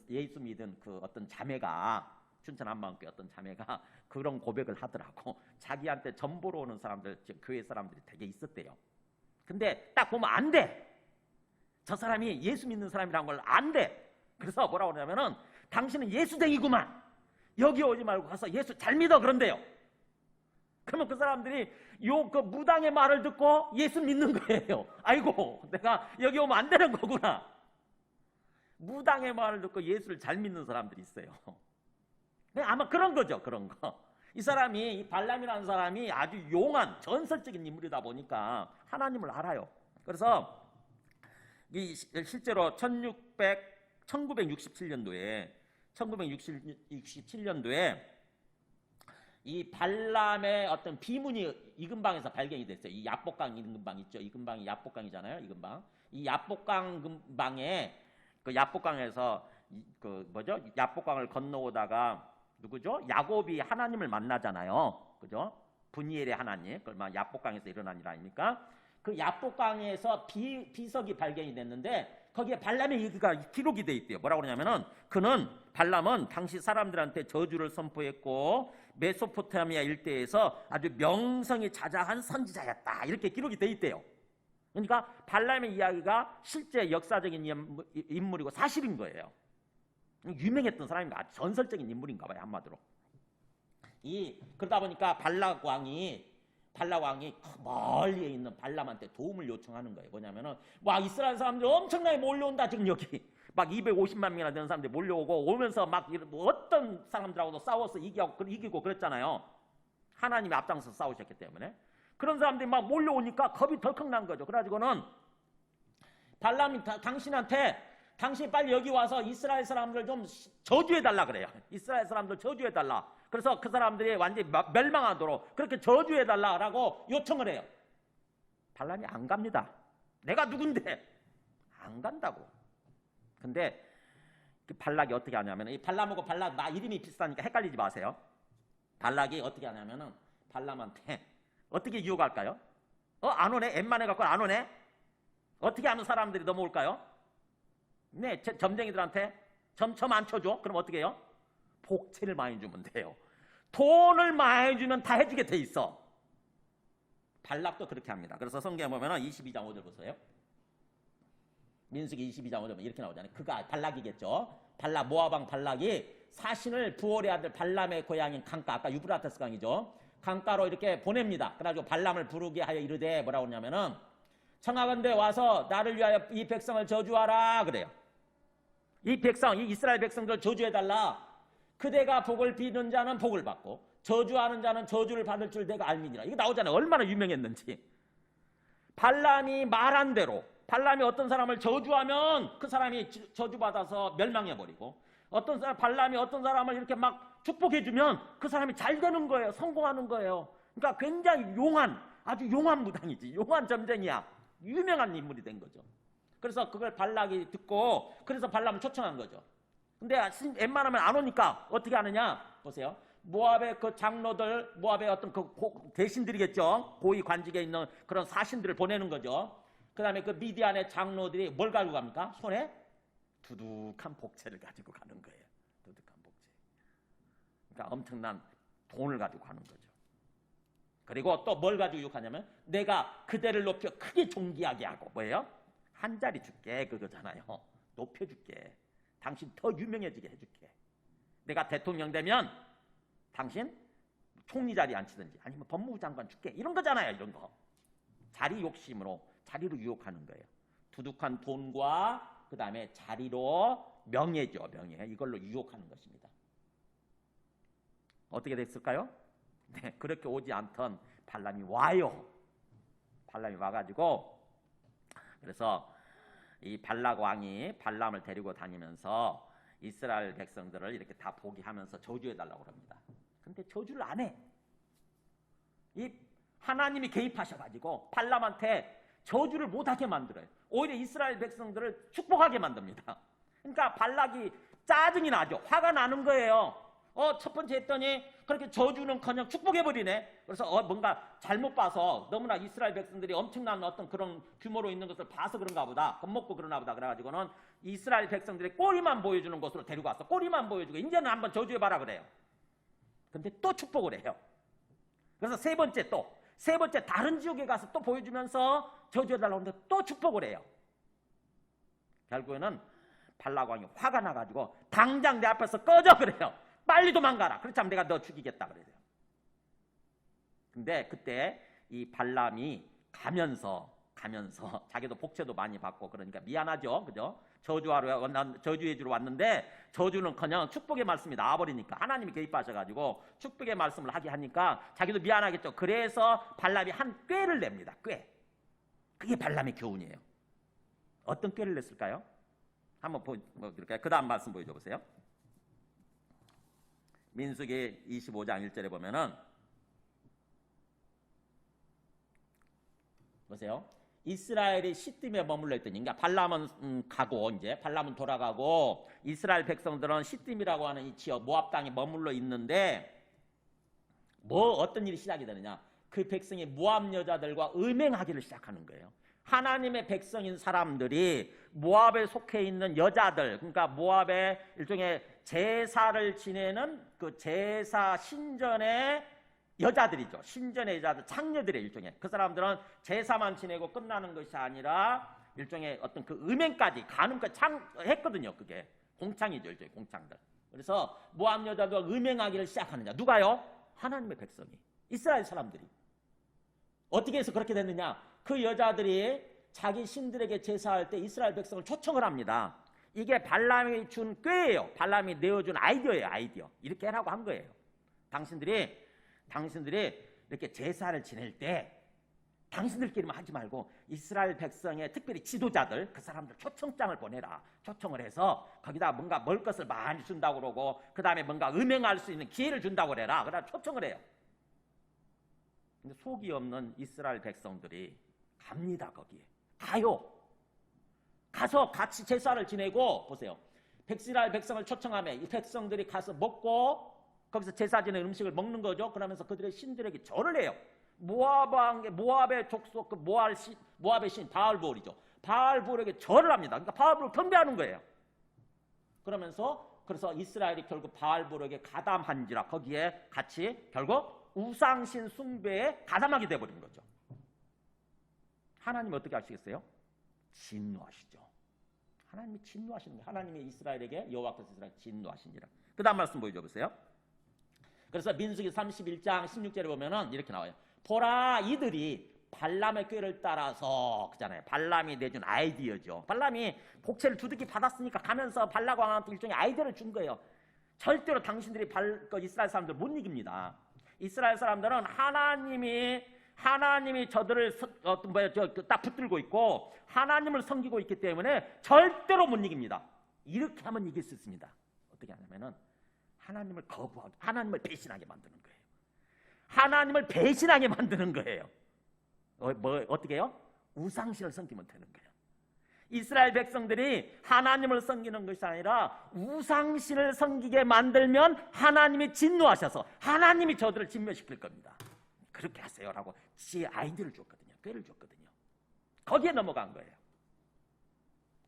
그 어떤 자매가 춘천 한마음교회 어떤 자매가 그런 고백을 하더라고. 자기한테 점 보러 오는 사람들, 교회 사람들이 되게 있었대요. 근데 딱 보면 안 돼. 저 사람이 예수 믿는 사람이란 걸 안 돼. 그래서 뭐라고 그러냐면은 당신은 예수쟁이구만. 여기 오지 말고 가서 예수 잘 믿어 그런대요. 그러면 그 사람들이 그 무당의 말을 듣고 예수 믿는 거예요. 아이고, 내가 여기 오면 안 되는 거구나. 무당의 말을 듣고 예수를 잘 믿는 사람들이 있어요. 아마 그런 거죠, 그런 거. 이 사람이, 이 발람이라는 사람이 아주 용한 전설적인 인물이다 보니까 하나님을 알아요. 그래서 이 실제로 1967년도에 이 발람의 어떤 비문이 이 근방에서 발견이 됐어요. 이 야복강 근방 있죠. 이 근방이 야복강이잖아요. 이 근방. 이 야복강 근방에 그 야복강에서 그 뭐죠? 야복강을 건너오다가 누구죠? 야곱이 하나님을 만나잖아요. 그죠? 분이엘의 하나님. 그러면 야복강에서 일어난 일 아닙니까? 그 야복강에서 비석이 발견이 됐는데 거기에 발람의 얘기가 기록이 돼 있대요. 뭐라고 그러냐면은 발람은 당시 사람들한테 저주를 선포했고 메소포타미아 일대에서 아주 명성이 자자한 선지자였다. 이렇게 기록이 돼 있대요. 그러니까 발람의 이야기가 실제 역사적인 인물이고 사실인 거예요. 유명했던 사람인가 아주 전설적인 인물인가 봐요. 한마디로. 그러다 보니까 발락 왕이 멀리에 있는 발람한테 도움을 요청하는 거예요. 뭐냐면은 와 이스라엘 사람들이 엄청나게 몰려온다. 지금 여기 막 250만 명이나 되는 사람들이 몰려오고 오면서 막 어떤 사람들하고도 싸워서 이기고 그랬잖아요. 하나님이 앞장서 싸우셨기 때문에 그런 사람들이 막 몰려오니까 겁이 덜컥 난 거죠. 그래가지고는 발람이 당신이 빨리 여기 와서 이스라엘 사람들 좀 저주해달라 그래요. 이스라엘 사람들 저주해달라. 그래서 그 사람들이 완전히 멸망하도록 그렇게 저주해달라고 요청을 해요. 발람이 안 갑니다. 내가 누군데? 안 간다고. 근데 그 발락이 어떻게 하냐면 이 발람하고 발락 나 이름이 비슷하니까 헷갈리지 마세요. 발락이 어떻게 하냐면은 발람한테 어떻게 유혹할까요? 안 오네? 엠만 해갖고 안 오네? 어떻게 하면 사람들이 넘어올까요? 네, 점쟁이들한테 점 안 쳐줘? 그럼 어떻게 해요? 복채를 많이 주면 돼요. 돈을 많이 주면 다 해주게 돼 있어. 발락도 그렇게 합니다. 그래서 성경에 보면 22장 5절 보세요. 민수기 22장 5절 이렇게 나오잖아요. 그가 발락이겠죠. 모아방 발락이 사신을 부올의 아들 발람의 고향인 강가, 아까 유브라테스 강이죠. 강가로 이렇게 보냅니다. 그래가지고 발람을 부르게 하여 이르되 뭐라고 하냐면은 청하건대 와서 나를 위하여 이 백성을 저주하라 그래요. 이 이스라엘 백성들 저주해달라. 그대가 복을 비는 자는 복을 받고 저주하는 자는 저주를 받을 줄 내가 알미니라. 이거 나오잖아요. 얼마나 유명했는지. 발람이 말한 대로 발람이 어떤 사람을 저주하면 그 사람이 저주받아서 멸망해버리고 발람이 어떤 사람을 이렇게 막 축복해주면 그 사람이 잘 되는 거예요. 성공하는 거예요. 그러니까 굉장히 아주 용한 무당이지. 용한 점쟁이야. 유명한 인물이 된 거죠. 그래서 그걸 발락이 듣고 그래서 발람을 초청한 거죠. 근데 웬만하면 안 오니까 어떻게 하느냐 보세요. 모압의 그 장로들, 모압의 어떤 그 대신들이겠죠. 고위 관직에 있는 그런 사신들을 보내는 거죠. 그 다음에 그 미디안의 장로들이 뭘 가지고 갑니까? 손에 두둑한 복채를 가지고 가는 거예요. 두둑한 복채. 그러니까 엄청난 돈을 가지고 가는 거죠. 그리고 또 뭘 가지고 유혹하냐면 내가 그대를 높여 크게 존귀하게 하고 뭐예요? 한 자리 줄게 그거잖아요. 높여줄게. 당신 더 유명해지게 해줄게. 내가 대통령 되면 당신 총리 자리에 앉히든지 아니면 법무부 장관 줄게. 이런 거잖아요. 이런 거. 자리 욕심으로 자리로 유혹하는 거예요. 두둑한 돈과 그 다음에 자리로 명예죠. 명예. 이걸로 유혹하는 것입니다. 어떻게 됐을까요? 네, 그렇게 오지 않던 발람이 와요. 발람이 와가지고 그래서 이 발락 왕이 발람을 데리고 다니면서 이스라엘 백성들을 이렇게 다 포기하면서 저주해달라고 합니다. 근데 저주를 안 해. 이 하나님이 개입하셔가지고 발람한테 저주를 못하게 만들어요. 오히려 이스라엘 백성들을 축복하게 만듭니다. 그러니까 발락이 짜증이 나죠. 화가 나는 거예요. 첫 번째 했더니 그렇게 저주는커녕 축복해버리네. 그래서 뭔가 잘못 봐서 너무나 이스라엘 백성들이 엄청난 어떤 그런 규모로 있는 것을 봐서 그런가 보다. 겁먹고 그러나 보다. 그래가지고는 이스라엘 백성들의 꼬리만 보여주는 곳으로 데리고 왔어. 꼬리만 보여주고 이제는 한번 저주해봐라 그래요. 근데 또 축복을 해요. 그래서 세 번째 다른 지역에 가서 또 보여주면서 저주해달라고 하는데 또 축복을 해요. 결국에는 발락 왕이 화가 나가지고 당장 내 앞에서 꺼져 그래요. 빨리 도망가라. 그렇다면 내가 너 죽이겠다 그래요. 근데 그때 이 발람이 가면서 자기도 복채도 많이 받고 그러니까 미안하죠. 그죠? 저주해 주러 왔는데 저주는커녕 축복의 말씀이 나와버리니까 하나님이 개입하셔가지고 축복의 말씀을 하게 하니까 자기도 미안하겠죠. 그래서 발람이 한 꾀를 냅니다. 꾀. 그게 발람의 교훈이에요. 어떤 꾀를 냈을까요? 한번 그 다음 말씀 보여줘 보세요. 민수기 25장 1절에 보면은 보세요. 이스라엘이 시딤에 머물러 있더니 그러니까 발람은 가고 이제 발람은 돌아가고 이스라엘 백성들은 시딤이라고 하는 이 지역 모압 땅에 머물러 있는데 어떤 일이 시작이 되느냐? 그 백성이 모압 여자들과 음행하기를 시작하는 거예요. 하나님의 백성인 사람들이 모압에 속해 있는 여자들, 그러니까 모압의 일종의 제사를 지내는 그 제사 신전의 여자들이죠. 신전의 여자들, 창녀들의 일종의. 그 사람들은 제사만 지내고 끝나는 것이 아니라 일종의 어떤 그 음행까지 간음까지 했거든요. 그게 공창이죠. 일종의 공창들. 그래서 모압 여자들과 음행하기를 시작하느냐. 누가요? 하나님의 백성이. 이스라엘 사람들이. 어떻게 해서 그렇게 됐느냐? 그 여자들이 자기 신들에게 제사할 때 이스라엘 백성을 초청을 합니다. 이게 발람이 준 꾀예요. 발람이 내어준 아이디어예요. 아이디어. 이렇게 하라고 한 거예요. 당신들이 이렇게 제사를 지낼 때 당신들끼리만 하지 말고 이스라엘 백성의 특별히 지도자들 그 사람들 초청장을 보내라. 초청을 해서 거기다 뭔가 먹을 것을 많이 준다고 그러고 그 다음에 뭔가 음행할 수 있는 기회를 준다고 그래라. 그러다 초청을 해요. 근데 속이 없는 이스라엘 백성들이 갑니다. 거기에 가요. 가서 같이 제사를 지내고 보세요. 이스라엘 백성을 초청하면 이 백성들이 가서 먹고 거기서 제사 지낸 음식을 먹는 거죠. 그러면서 그들의 신들에게 절을 해요. 모압의 족속 그 모압의 신 바알볼이죠. 바알볼에게 절을 합니다. 그러니까 바알볼을 경배하는 거예요. 그래서 이스라엘이 결국 바알볼에게 가담한지라 거기에 같이 결국 우상신 숭배에 가담하게 되어버린 거죠. 하나님 어떻게 하시겠어요? 진노하시죠. 하나님이 진노하시는 거예요. 하나님이 이스라엘에게 여호와께서 이스라엘 진노하시니라. 그 다음 말씀 보여줘 보세요. 그래서 민수기 31장 16절에 보면은 이렇게 나와요. 보라 이들이 발람의 꾀를 따라서 그잖아요. 발람이 내준 아이디어죠. 발람이 복채를 두둑이 받았으니까 가면서 발락 왕한테 일종의 아이디어를 준 거예요. 절대로 당신들이 이스라엘 사람들 못 이깁니다. 이스라엘 사람들은 하나님이 저들을 딱 붙들고 있고 하나님을 섬기고 있기 때문에 절대로 못 이깁니다. 이렇게 하면 이길 수 있습니다. 어떻게 하냐면은 하나님을 거부하고 하나님을 배신하게 만드는 거예요. 하나님을 배신하게 만드는 거예요. 어떻게 해요? 우상신을 섬기면 되는 거예요. 이스라엘 백성들이 하나님을 섬기는 것이 아니라 우상신을 섬기게 만들면 하나님이 진노하셔서 하나님이 저들을 진멸시킬 겁니다. 그렇게 하세요라고 지혜 아이디어를 줬거든요. 꾀를 줬거든요. 거기에 넘어간 거예요.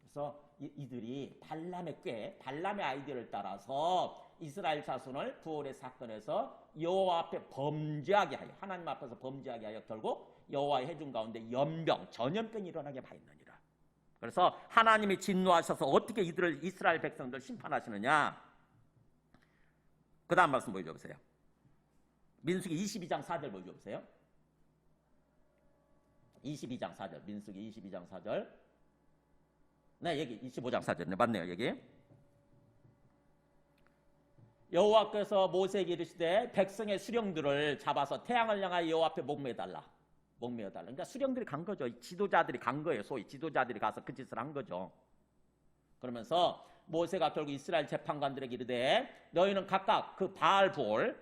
그래서 이들이 발람의 꾀, 발람의 아이디어를 따라서 이스라엘 자손을 부활의 사건에서 여호와 앞에 범죄하게 하여 하나님 앞에서 범죄하게 하여 결국 여호와의 해중 가운데 연병, 전염병이 일어나게 하였느니라. 그래서 하나님이 진노하셔서 어떻게 이들을 이스라엘 백성들 심판하시느냐. 그 다음 말씀 보여줘 보세요. 민수기 22장 4절 보여줘 보세요. 22장 4절, 민수기 22장 4절. 네, 여기 25장 4절. 네, 맞네요, 여기. 여호와께서 모세에게 이르시되 백성의 수령들을 잡아서 태양을 향하여 여호와 앞에 목매달라. 그러니까 수령들이 간 거죠. 지도자들이 간 거예요. 소위 지도자들이 가서 그 짓을 한 거죠. 그러면서 모세가 결국 이스라엘 재판관들에게 이르되 너희는 각각 그 바알부올,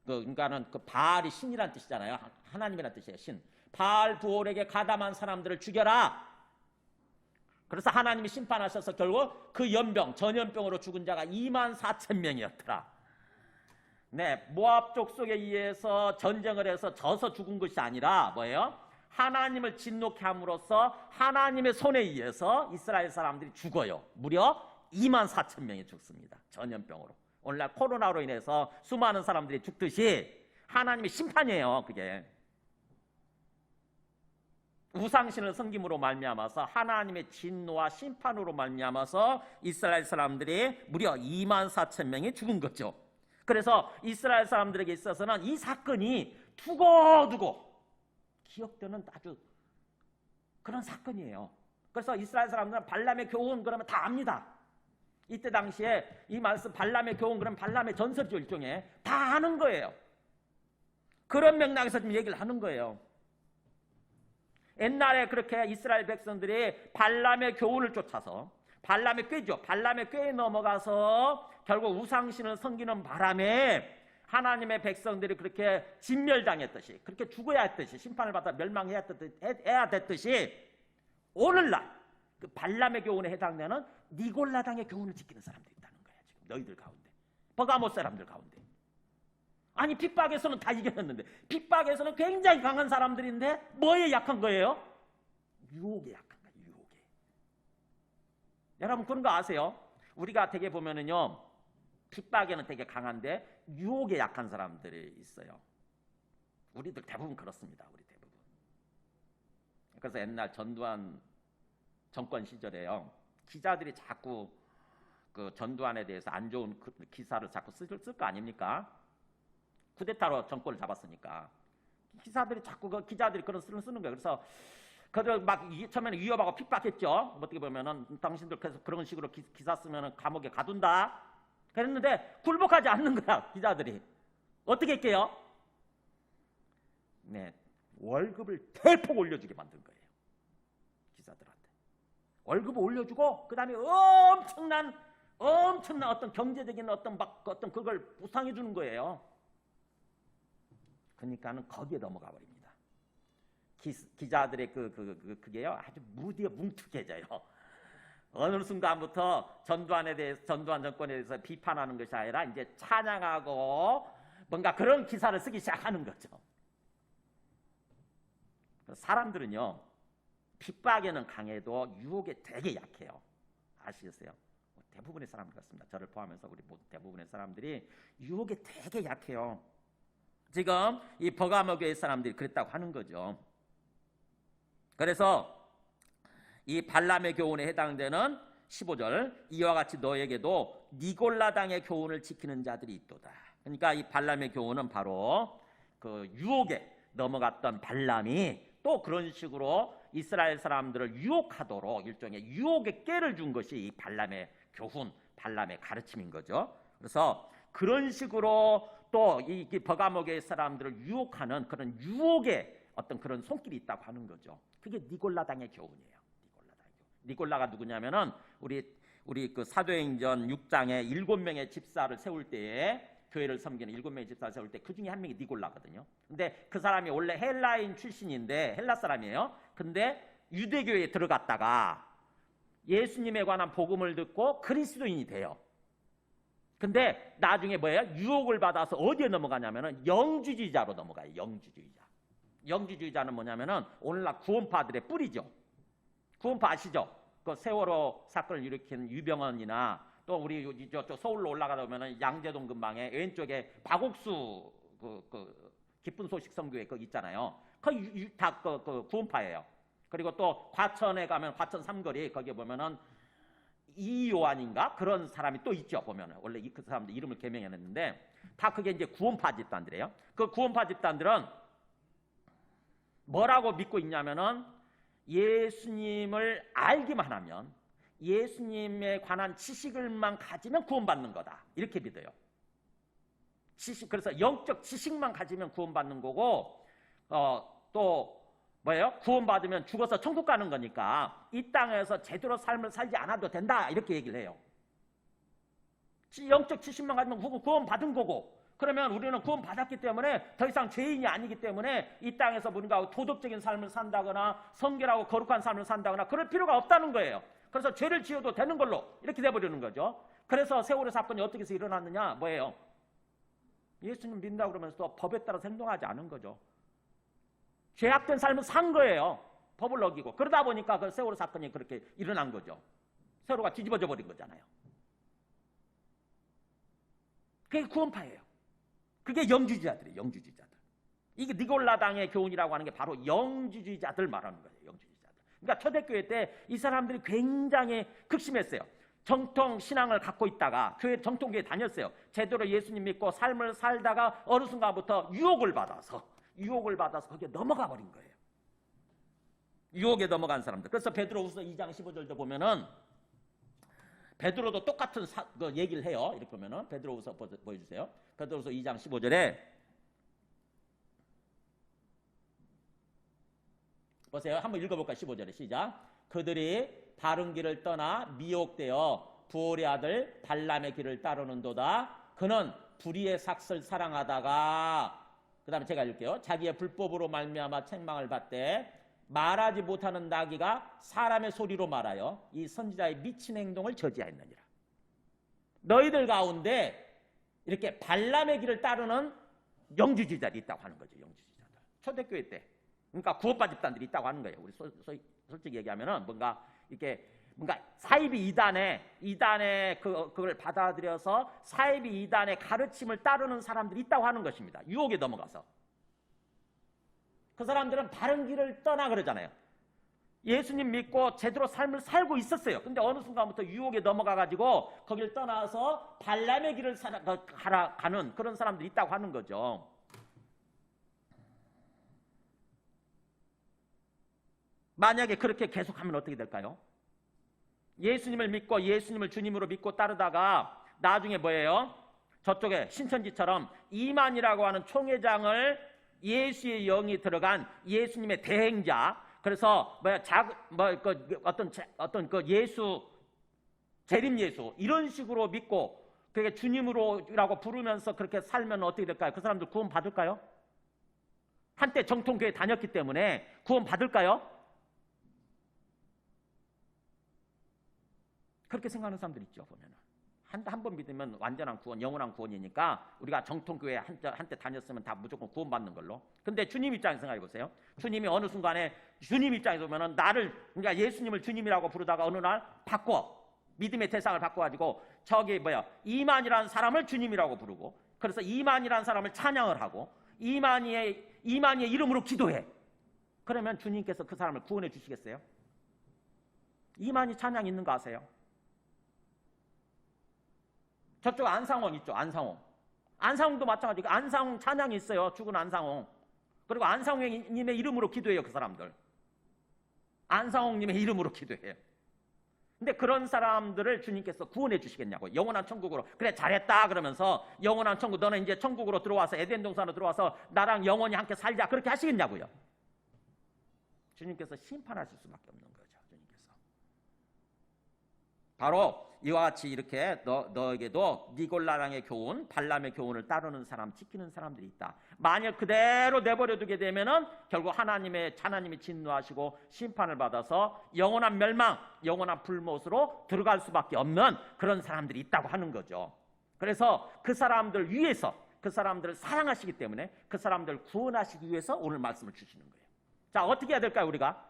그러니까는 그 바알이 신이란 뜻이잖아요. 하나님이란 뜻이에요. 신. 바알부올에게 가담한 사람들을 죽여라. 그래서 하나님이 심판하셔서 결국 그 연병, 전염병으로 죽은 자가 24,000명이었더라. 네, 모압 족속에 의해서 전쟁을 해서 져서 죽은 것이 아니라 뭐예요? 하나님을 진노케 함으로써 하나님의 손에 의해서 이스라엘 사람들이 죽어요. 무려 24,000명이 죽습니다. 전염병으로. 오늘날 코로나로 인해서 수많은 사람들이 죽듯이 하나님의 심판이에요. 그게. 우상신을 섬김으로 말미암아서 하나님의 진노와 심판으로 말미암아서 이스라엘 사람들이 무려 24,000명이 죽은 거죠. 그래서 이스라엘 사람들에게 있어서는 이 사건이 두고두고 기억되는 아주 그런 사건이에요. 그래서 이스라엘 사람들은 발람의 교훈 그러면 다 압니다. 이때 당시에 이 말씀 발람의 교훈 그러면 발람의 전설이죠. 일종의 다 아는 거예요. 그런 맥락에서 지금 얘기를 하는 거예요. 옛날에 그렇게 이스라엘 백성들이 발람의 교훈을 쫓아서 발람의 꾀죠. 발람의 꾀에 넘어가서 결국 우상신을 섬기는 바람에 하나님의 백성들이 그렇게 진멸당했듯이 그렇게 죽어야 했듯이 심판을 받아 멸망해야 됐듯이 오늘날 그 발람의 교훈에 해당되는 니골라당의 교훈을 지키는 사람들이 있다는 거예요. 지금 너희들 가운데 버가모 사람들 가운데. 아니 핍박에서는 다 이겼는데 핍박에서는 굉장히 강한 사람들인데 뭐에 약한 거예요? 유혹에 약한 거예요. 유혹에. 여러분 그런 거 아세요? 우리가 되게 보면은요 핍박에는 되게 강한데 유혹에 약한 사람들이 있어요. 우리들 대부분 그렇습니다. 우리 대부분. 그래서 옛날 전두환 정권 시절에요 기자들이 자꾸 그 전두환에 대해서 안 좋은 기사를 자꾸 쓸 거 아닙니까? 쿠데타로 정권을 잡았으니까 기사들이 자꾸 그 기자들이 그런 쓰는 거예요. 그래서 그들 막 처음에는 위협하고 핍박했죠. 어떻게 보면은 당신들 계속 그런 식으로 기사 쓰면은 감옥에 가둔다. 그랬는데 굴복하지 않는 거야 기자들이. 어떻게 할게요? 네, 월급을 대폭 올려주게 만든 거예요. 기자들한테 월급을 올려주고 그다음에 엄청난 어떤 경제적인 어떤 그걸 보상해 주는 거예요. 그러니까는 거기에 넘어가 버립니다. 기자들의 그게요 아주 무디어 뭉툭해져요. 어느 순간부터 전두환 정권에 대해서 비판하는 것이 아니라 이제 찬양하고 뭔가 그런 기사를 쓰기 시작하는 거죠. 사람들은요 핍박에는 강해도 유혹에 되게 약해요. 아시겠어요? 대부분의 사람들 같습니다. 저를 포함해서 우리 모두 대부분의 사람들이 유혹에 되게 약해요. 지금 이 버가모 교회 사람들이 그랬다고 하는 거죠. 그래서 이 발람의 교훈에 해당되는 15절 이와 같이 너에게도 니골라당의 교훈을 지키는 자들이 있도다. 그러니까 이 발람의 교훈은 바로 그 유혹에 넘어갔던 발람이 또 그런 식으로 이스라엘 사람들을 유혹하도록 일종의 유혹의 깨를 준 것이 이 발람의 교훈, 발람의 가르침인 거죠. 그래서 그런 식으로 또 이 버가모 교회 사람들을 유혹하는 그런 유혹의 어떤 그런 손길이 있다고 하는 거죠. 그게 니골라당의 교훈이에요. 니골라가 누구냐면은 우리 그 사도행전 6장에 7명의 집사를 세울 때에 교회를 섬기는 7명의 집사를 세울 때 그 중에 한 명이 니골라거든요. 근데 그 사람이 원래 헬라인 출신인데 헬라 사람이에요. 근데 유대교회에 들어갔다가 예수님에 관한 복음을 듣고 그리스도인이 돼요. 근데 나중에 뭐예요? 유혹을 받아서 어디에 넘어가냐면은 영주주의자로 넘어가요. 영주주의자. 영주주의자는 뭐냐면은 오늘날 구원파들의 뿌리죠. 구원파 아시죠? 그 세월호 사건을 일으킨 유병헌이나 또 우리 저 서울로 올라가다 보면은 양재동 근방에 왼쪽에 박옥수 그 기쁜 소식 선교회 그 있잖아요. 그 구원파예요. 그리고 또 과천에 가면 과천 삼거리 거기에 보면은 이요한인가 그런 사람이 또 있죠. 보면은 원래 그 사람들 이름을 개명해냈는데 다 그게 이제 구원파 집단들이에요. 그 구원파 집단들은 뭐라고 믿고 있냐면은 예수님을 알기만 하면 예수님에 관한 지식을만 가지면 구원받는 거다. 이렇게 믿어요. 그래서 영적 지식만 가지면 구원받는 거고 또 뭐예요? 구원받으면 죽어서 천국 가는 거니까 이 땅에서 제대로 삶을 살지 않아도 된다. 이렇게 얘기를 해요. 영적 지식만 가지면 구원받은 거고 그러면 우리는 구원받았기 때문에 더 이상 죄인이 아니기 때문에 이 땅에서 뭔가 도덕적인 삶을 산다거나 성결하고 거룩한 삶을 산다거나 그럴 필요가 없다는 거예요. 그래서 죄를 지어도 되는 걸로 이렇게 돼버리는 거죠. 그래서 세월의 사건이 어떻게 해서 일어났느냐 뭐예요? 예수님 믿는다고 그러면서 법에 따라 행동하지 않은 거죠. 죄악된 삶을 산 거예요. 법을 어기고. 그러다 보니까 그 세월호 사건이 그렇게 일어난 거죠. 세월호가 뒤집어져 버린 거잖아요. 그게 구원파예요. 그게 영주주의자들이에요. 영주주의자들. 이게 니골라당의 교훈이라고 하는 게 바로 영주주의자들 말하는 거예요. 영주주의자들. 그러니까 초대교회 때 이 사람들이 굉장히 극심했어요. 정통 신앙을 갖고 있다가 정통교회 다녔어요. 제대로 예수님 믿고 삶을 살다가 어느 순간부터 유혹을 받아서 거기에 넘어가 버린 거예요. 유혹에 넘어간 사람들. 그래서 베드로후서 2장 15절도 보면은 베드로도 똑같은 얘기를 해요. 이렇게 보면은 베드로후서 보여주세요. 베드로후서 2장 15절에 보세요. 한번 읽어볼까요? 15절에 시작. 그들이 바른 길을 떠나 미혹되어 부올의 아들 발람의 길을 따르는도다. 그는 불의의 삭슬 사랑하다가 그 다음에 제가 읽을게요. 자기의 불법으로 말미암아 책망을 받되 말하지 못하는 나귀가 사람의 소리로 말하여 이 선지자의 미친 행동을 저지하였느니라. 너희들 가운데 이렇게 발람의 길을 따르는 영주주의자들이 있다고 하는 거죠. 영주주의자들. 초대교회 때. 그러니까 구원파 집단들이 있다고 하는 거예요. 우리 솔직히 얘기하면은 뭔가 사이비 이단의 그걸 받아들여서 사이비 이단의 가르침을 따르는 사람들이 있다고 하는 것입니다. 유혹에 넘어가서. 그 사람들은 바른 길을 떠나 그러잖아요. 예수님 믿고 제대로 삶을 살고 있었어요. 근데 어느 순간부터 유혹에 넘어가가지고 거기를 떠나서 발람의 길을 가는 그런 사람들이 있다고 하는 거죠. 만약에 그렇게 계속하면 어떻게 될까요? 예수님을 믿고 예수님을 주님으로 믿고 따르다가 나중에 뭐예요? 저쪽에 신천지처럼 이만이라고 하는 총회장을 예수의 영이 들어간 예수님의 대행자, 그래서 어떤 예수 재림 예수 이런 식으로 믿고 그게 주님으로라고 부르면서 그렇게 살면 어떻게 될까요? 그 사람들 구원 받을까요? 한때 정통교회 다녔기 때문에 구원 받을까요? 그렇게 생각하는 사람들 있죠. 보면은 한 번 믿으면 완전한 구원, 영원한 구원이니까 우리가 정통교회 한때 다녔으면 다 무조건 구원받는 걸로. 근데 주님 입장에서 생각해 보세요. 주님이 어느 순간에 주님 입장에서 보면은 그러니까 예수님을 주님이라고 부르다가 어느 날 믿음의 대상을 바꿔가지고 이만이라는 사람을 주님이라고 부르고, 그래서 이만이라는 사람을 찬양을 하고 이만희의 이름으로 기도해. 그러면 주님께서 그 사람을 구원해 주시겠어요? 이만희 찬양 있는 거 아세요? 저쪽 안상홍 있죠. 안상홍도 마찬가지고 안상홍 찬양이 있어요. 죽은 안상홍. 그리고 안상홍님의 이름으로 기도해요. 그 사람들. 안상홍님의 이름으로 기도해요. 근데 그런 사람들을 주님께서 구원해 주시겠냐고. 영원한 천국으로. 그래 잘했다 그러면서 영원한 천국, 너는 이제 천국으로 들어와서 에덴 동산으로 들어와서 나랑 영원히 함께 살자. 그렇게 하시겠냐고요. 주님께서 심판하실 수밖에 없는 거죠. 주님께서. 바로 이와 같이 이렇게 너에게도 니골라당의 교훈, 발람의 교훈을 따르는 사람, 지키는 사람들이 있다. 만약 그대로 내버려두게 되면은 결국 하나님이 진노하시고 심판을 받아서 영원한 멸망, 영원한 불못으로 들어갈 수밖에 없는 그런 사람들이 있다고 하는 거죠. 그래서 그 사람들 위해서, 그 사람들을 사랑하시기 때문에 그 사람들을 구원하시기 위해서 오늘 말씀을 주시는 거예요. 자, 어떻게 해야 될까요, 우리가?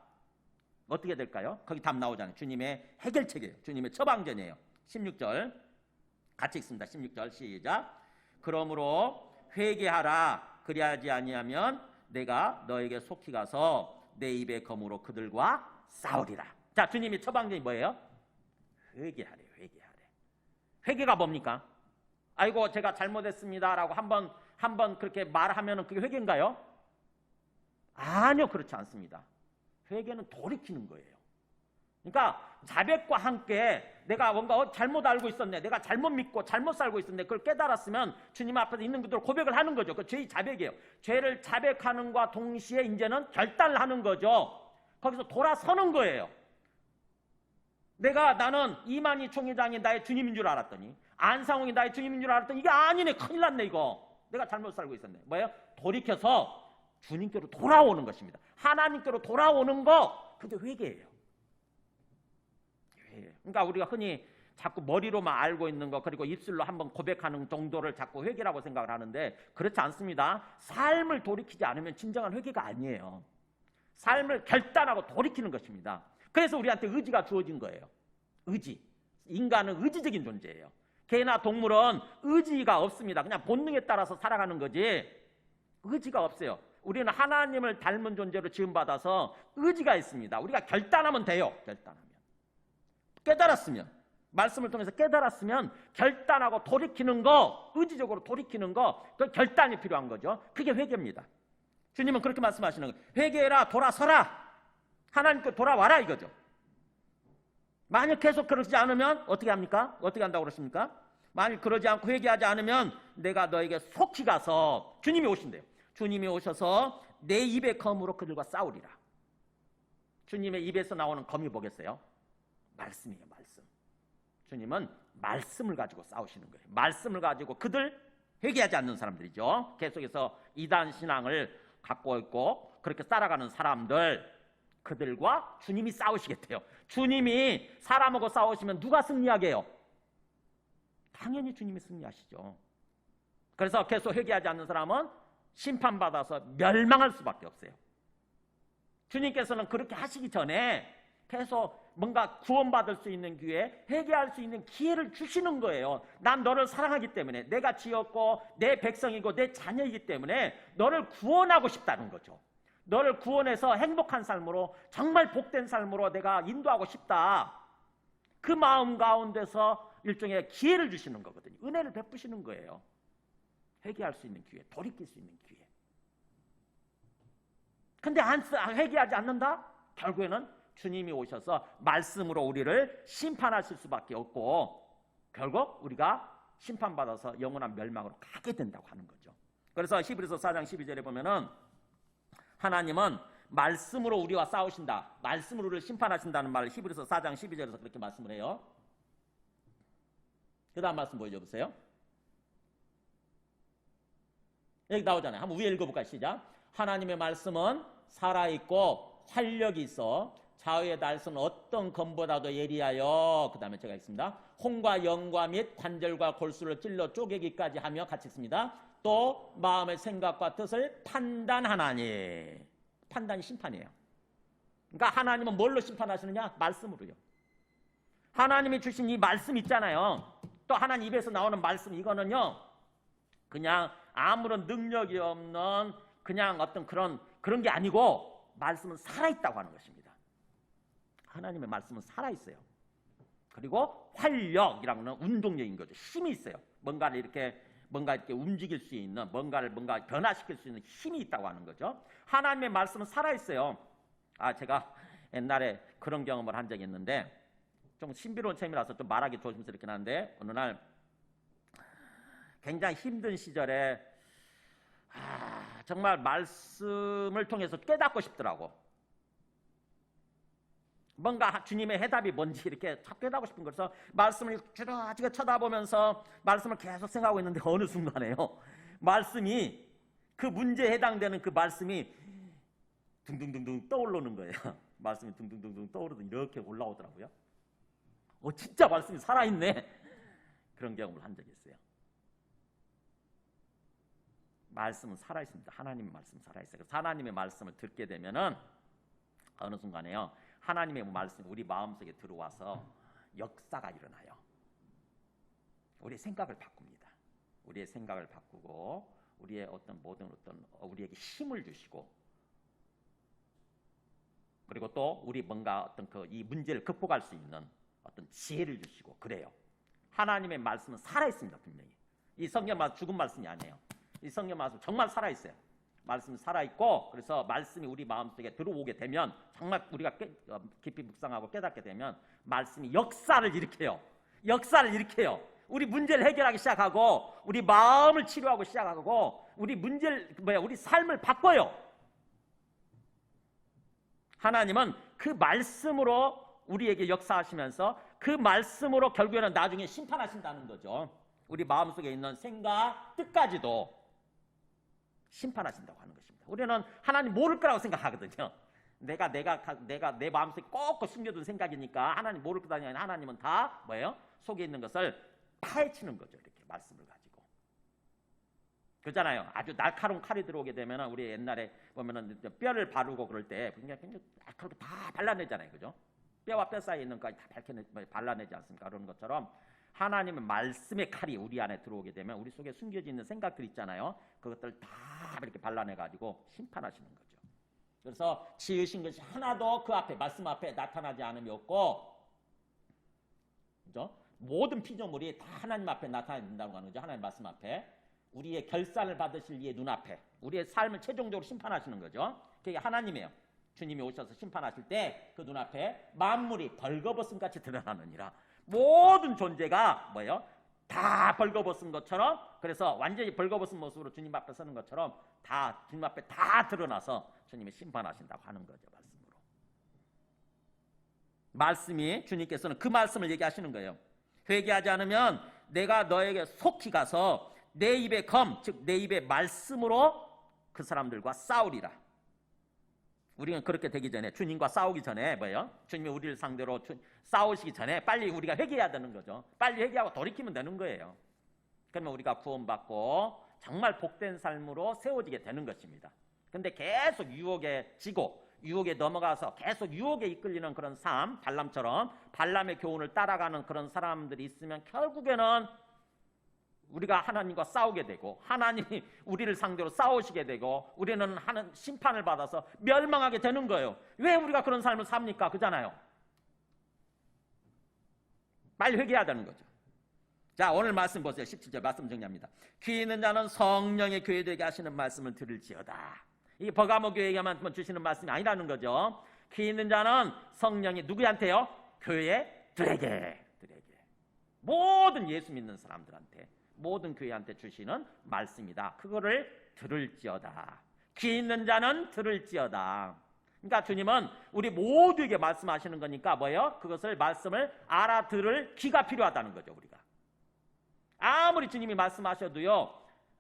어떻게 될까요? 거기 답 나오잖아요. 주님의 해결책이에요. 주님의 처방전이에요. 16절 같이 읽습니다. 16절 시작. 그러므로 회개하라. 그리하지 아니하면 내가 너에게 속히 가서 내 입의 검으로 그들과 싸우리라. 자, 주님이 처방전이 뭐예요? 회개하래. 회개가 뭡니까? 아이고 제가 잘못했습니다라고 한번 그렇게 말하면은 그게 회개인가요? 아니요, 그렇지 않습니다. 회개는 돌이키는 거예요. 그러니까 자백과 함께 내가 뭔가 잘못 알고 있었네, 내가 잘못 믿고 잘못 살고 있었네, 그걸 깨달았으면 주님 앞에서 있는 그대로 고백을 하는 거죠. 그 죄의 자백이에요. 죄를 자백하는과 동시에 이제는 결단을 하는 거죠. 거기서 돌아서는 거예요. 나는 이만희 총회장이 나의 주님인 줄 알았더니, 안상홍이 나의 주님인 줄 알았더니 이게 아니네, 큰일 났네, 이거 내가 잘못 살고 있었네. 뭐예요? 돌이켜서 주님께로 돌아오는 것입니다. 하나님께로 돌아오는 거, 그게 회개예요. 그러니까 우리가 흔히 자꾸 머리로만 알고 있는 거, 그리고 입술로 한번 고백하는 정도를 자꾸 회개라고 생각을 하는데 그렇지 않습니다. 삶을 돌이키지 않으면 진정한 회개가 아니에요. 삶을 결단하고 돌이키는 것입니다. 그래서 우리한테 의지가 주어진 거예요. 의지. 인간은 의지적인 존재예요. 개나 동물은 의지가 없습니다. 그냥 본능에 따라서 살아가는 거지 의지가 없어요. 우리는 하나님을 닮은 존재로 지음받아서 의지가 있습니다. 우리가 결단하면 돼요. 결단하면. 깨달았으면, 말씀을 통해서 깨달았으면 결단하고 돌이키는 거, 의지적으로 돌이키는 거, 그 결단이 필요한 거죠. 그게 회개입니다. 주님은 그렇게 말씀하시는 거예요. 회개해라, 돌아서라, 하나님께 돌아와라, 이거죠. 만약 계속 그러지 않으면 어떻게 합니까? 어떻게 한다고 그러십니까? 만약 그러지 않고 회개하지 않으면 내가 너에게 속히 가서, 주님이 오신대요. 주님이 오셔서 내 입의 검으로 그들과 싸우리라. 주님의 입에서 나오는 검이 뭐겠어요? 말씀이에요, 말씀. 주님은 말씀을 가지고 싸우시는 거예요. 말씀을 가지고 그들, 회개하지 않는 사람들이죠. 계속해서 이단 신앙을 갖고 있고 그렇게 살아가는 사람들, 그들과 주님이 싸우시겠대요. 주님이 사람하고 싸우시면 누가 승리하게 해요? 당연히 주님이 승리하시죠. 그래서 계속 회개하지 않는 사람은 심판받아서 멸망할 수밖에 없어요. 주님께서는 그렇게 하시기 전에 계속 뭔가 구원받을 수 있는 기회, 회개할 수 있는 기회를 주시는 거예요. 난 너를 사랑하기 때문에, 내가 지었고 내 백성이고 내 자녀이기 때문에 너를 구원하고 싶다는 거죠. 너를 구원해서 행복한 삶으로, 정말 복된 삶으로 내가 인도하고 싶다. 그 마음 가운데서 일종의 기회를 주시는 거거든요. 은혜를 베푸시는 거예요. 회개할 수 있는 기회, 돌이킬 수 있는 기회. 근데 회개하지 않는다? 결국에는 주님이 오셔서 말씀으로 우리를 심판하실 수밖에 없고 결국 우리가 심판받아서 영원한 멸망으로 가게 된다고 하는 거죠. 그래서 히브리서 4장 12절에 보면은 하나님은 말씀으로 우리와 싸우신다, 말씀으로 우리를 심판하신다는 말을 히브리서 4장 12절에서 그렇게 말씀을 해요. 그 다음 말씀 보여줘 보세요. 여기 나오잖아요. 한번 위에 읽어볼까요? 시작. 하나님의 말씀은 살아있고 활력이 있어 좌우의 날선 어떤 검보다도 예리하여, 그 다음에 제가 읽습니다. 혼과 영과 및 관절과 골수를 찔러 쪼개기까지 하며, 같이 읽습니다. 또 마음의 생각과 뜻을 판단하나니. 판단이 심판이에요. 그러니까 하나님은 뭘로 심판하시느냐? 말씀으로요. 하나님이 주신 이 말씀 있잖아요. 또 하나님 입에서 나오는 말씀, 이거는요 그냥 아무런 능력이 없는 그냥 어떤 그런 게 아니고 말씀은 살아있다고 하는 것입니다. 하나님의 말씀은 살아있어요. 그리고 활력이라는 건 운동력인 거죠. 힘이 있어요. 뭔가 이렇게 움직일 수 있는, 뭔가 변화시킬 수 있는 힘이 있다고 하는 거죠. 하나님의 말씀은 살아있어요. 제가 옛날에 그런 경험을 한 적이 있는데, 좀 신비로운 체험이라서 좀 말하기 조심스럽긴 한데, 어느 날 굉장히 힘든 시절에 정말 말씀을 통해서 깨닫고 싶더라고. 뭔가 주님의 해답이 뭔지 이렇게 깨닫고 싶은 거라서 말씀을 주저하게 쳐다보면서 말씀을 계속 생각하고 있는데, 어느 순간에요 말씀이, 그 문제에 해당되는 그 말씀이 둥둥둥둥 떠오르는 거예요. 말씀이 둥둥둥둥 떠오르듯 이렇게 올라오더라고요. 진짜 말씀이 살아있네. 그런 경험을 한 적이 있어요. 말씀은 살아있습니다. 하나님의 말씀은 살아있어요. 그래서 하나님의 말씀을 듣게 되면은 어느 순간에요 하나님의 말씀이 우리 마음속에 들어와서 역사가 일어나요. 우리의 생각을 바꿉니다. 우리의 생각을 바꾸고 우리의 우리에게 힘을 주시고, 그리고 또 우리 뭔가 어떤 이 문제를 극복할 수 있는 어떤 지혜를 주시고 그래요. 하나님의 말씀은 살아있습니다. 분명히. 이 성경 말씀 죽은 말씀이 아니에요. 이 성경 말씀 정말 살아있어요. 말씀이 살아있고 그래서 말씀이 우리 마음속에 들어오게 되면 정말 우리가 깊이 묵상하고 깨닫게 되면 말씀이 역사를 일으켜요. 역사를 일으켜요. 우리 문제를 해결하기 시작하고 우리 마음을 치료하고 시작하고 우리 문제를 우리 삶을 바꿔요. 하나님은 그 말씀으로 우리에게 역사하시면서 그 말씀으로 결국에는 나중에 심판하신다는 거죠. 우리 마음속에 있는 생각, 뜻까지도 심판하신다고 하는 것입니다. 우리는 하나님 모를 거라고 생각하거든요. 내가 내 마음속에 꼭 숨겨둔 생각이니까 하나님 모를 거다. 하나님은 다 뭐예요? 속에 있는 것을 파헤치는 거죠. 이렇게 말씀을 가지고. 그렇잖아요. 아주 날카로운 칼이 들어오게 되면 우리 옛날에 보면은 뼈를 바르고 그럴 때 굉장히 날카롭게 다 발라내잖아요. 그죠? 뼈와 뼈 사이에 있는 것까지 다 발라내지 않습니까? 그런 것처럼 하나님의 말씀의 칼이 우리 안에 들어오게 되면 우리 속에 숨겨져 있는 생각들 있잖아요. 그것들 다 이렇게 발라내가지고 심판하시는 거죠. 그래서 지으신 것이 하나도 그 앞에 말씀 앞에 나타나지 않음이 없고, 그죠? 모든 피조물이 다 하나님 앞에 나타낸다고 하는 거죠. 하나님 말씀 앞에 우리의 결산을 받으실 이의 눈앞에 우리의 삶을 최종적으로 심판하시는 거죠. 그게 하나님이에요. 주님이 오셔서 심판하실 때 그 눈앞에 만물이 벌거벗음 같이 드러나느니라. 모든 존재가 뭐예요? 다 벌거벗은 것처럼, 그래서 완전히 벌거벗은 모습으로 주님 앞에 서는 것처럼 다 주님 앞에 다 드러나서 주님이 심판하신다고 하는 거죠. 말씀으로. 말씀이 주님께서는 그 말씀을 얘기하시는 거예요. 회개하지 않으면 내가 너에게 속히 가서 내 입의 검, 즉 내 입의 말씀으로 그 사람들과 싸우리라. 우리는 그렇게 되기 전에, 주님과 싸우기 전에 뭐예요? 주님이 우리를 상대로 싸우시기 전에 빨리 우리가 회개해야 되는 거죠. 빨리 회개하고 돌이키면 되는 거예요. 그러면 우리가 구원받고 정말 복된 삶으로 세워지게 되는 것입니다. 근데 계속 유혹에 지고 유혹에 넘어가서 계속 유혹에 이끌리는 그런 삶, 발람처럼 발람의 교훈을 따라가는 그런 사람들이 있으면 결국에는 우리가 하나님과 싸우게 되고 하나님이 우리를 상대로 싸우시게 되고 우리는 하는 심판을 받아서 멸망하게 되는 거예요. 왜 우리가 그런 삶을 삽니까? 그잖아요. 빨리 회개해야 되는 거죠. 자, 오늘 말씀 보세요. 17절 말씀 정리합니다. 귀 있는 자는 성령의 교회들에게 하시는 말씀을 들을지어다. 이게 버가모 교회에게만 주시는 말씀이 아니라는 거죠. 귀 있는 자는 성령이 누구한테요? 교회들에게. 모든 예수 믿는 사람들한테, 모든 교회한테 주시는 말씀이다. 그거를 들을지어다. 귀 있는 자는 들을지어다. 그러니까 주님은 우리 모두에게 말씀하시는 거니까 뭐예요? 그것을 말씀을 알아들을 귀가 필요하다는 거죠. 우리가 아무리 주님이 말씀하셔도요,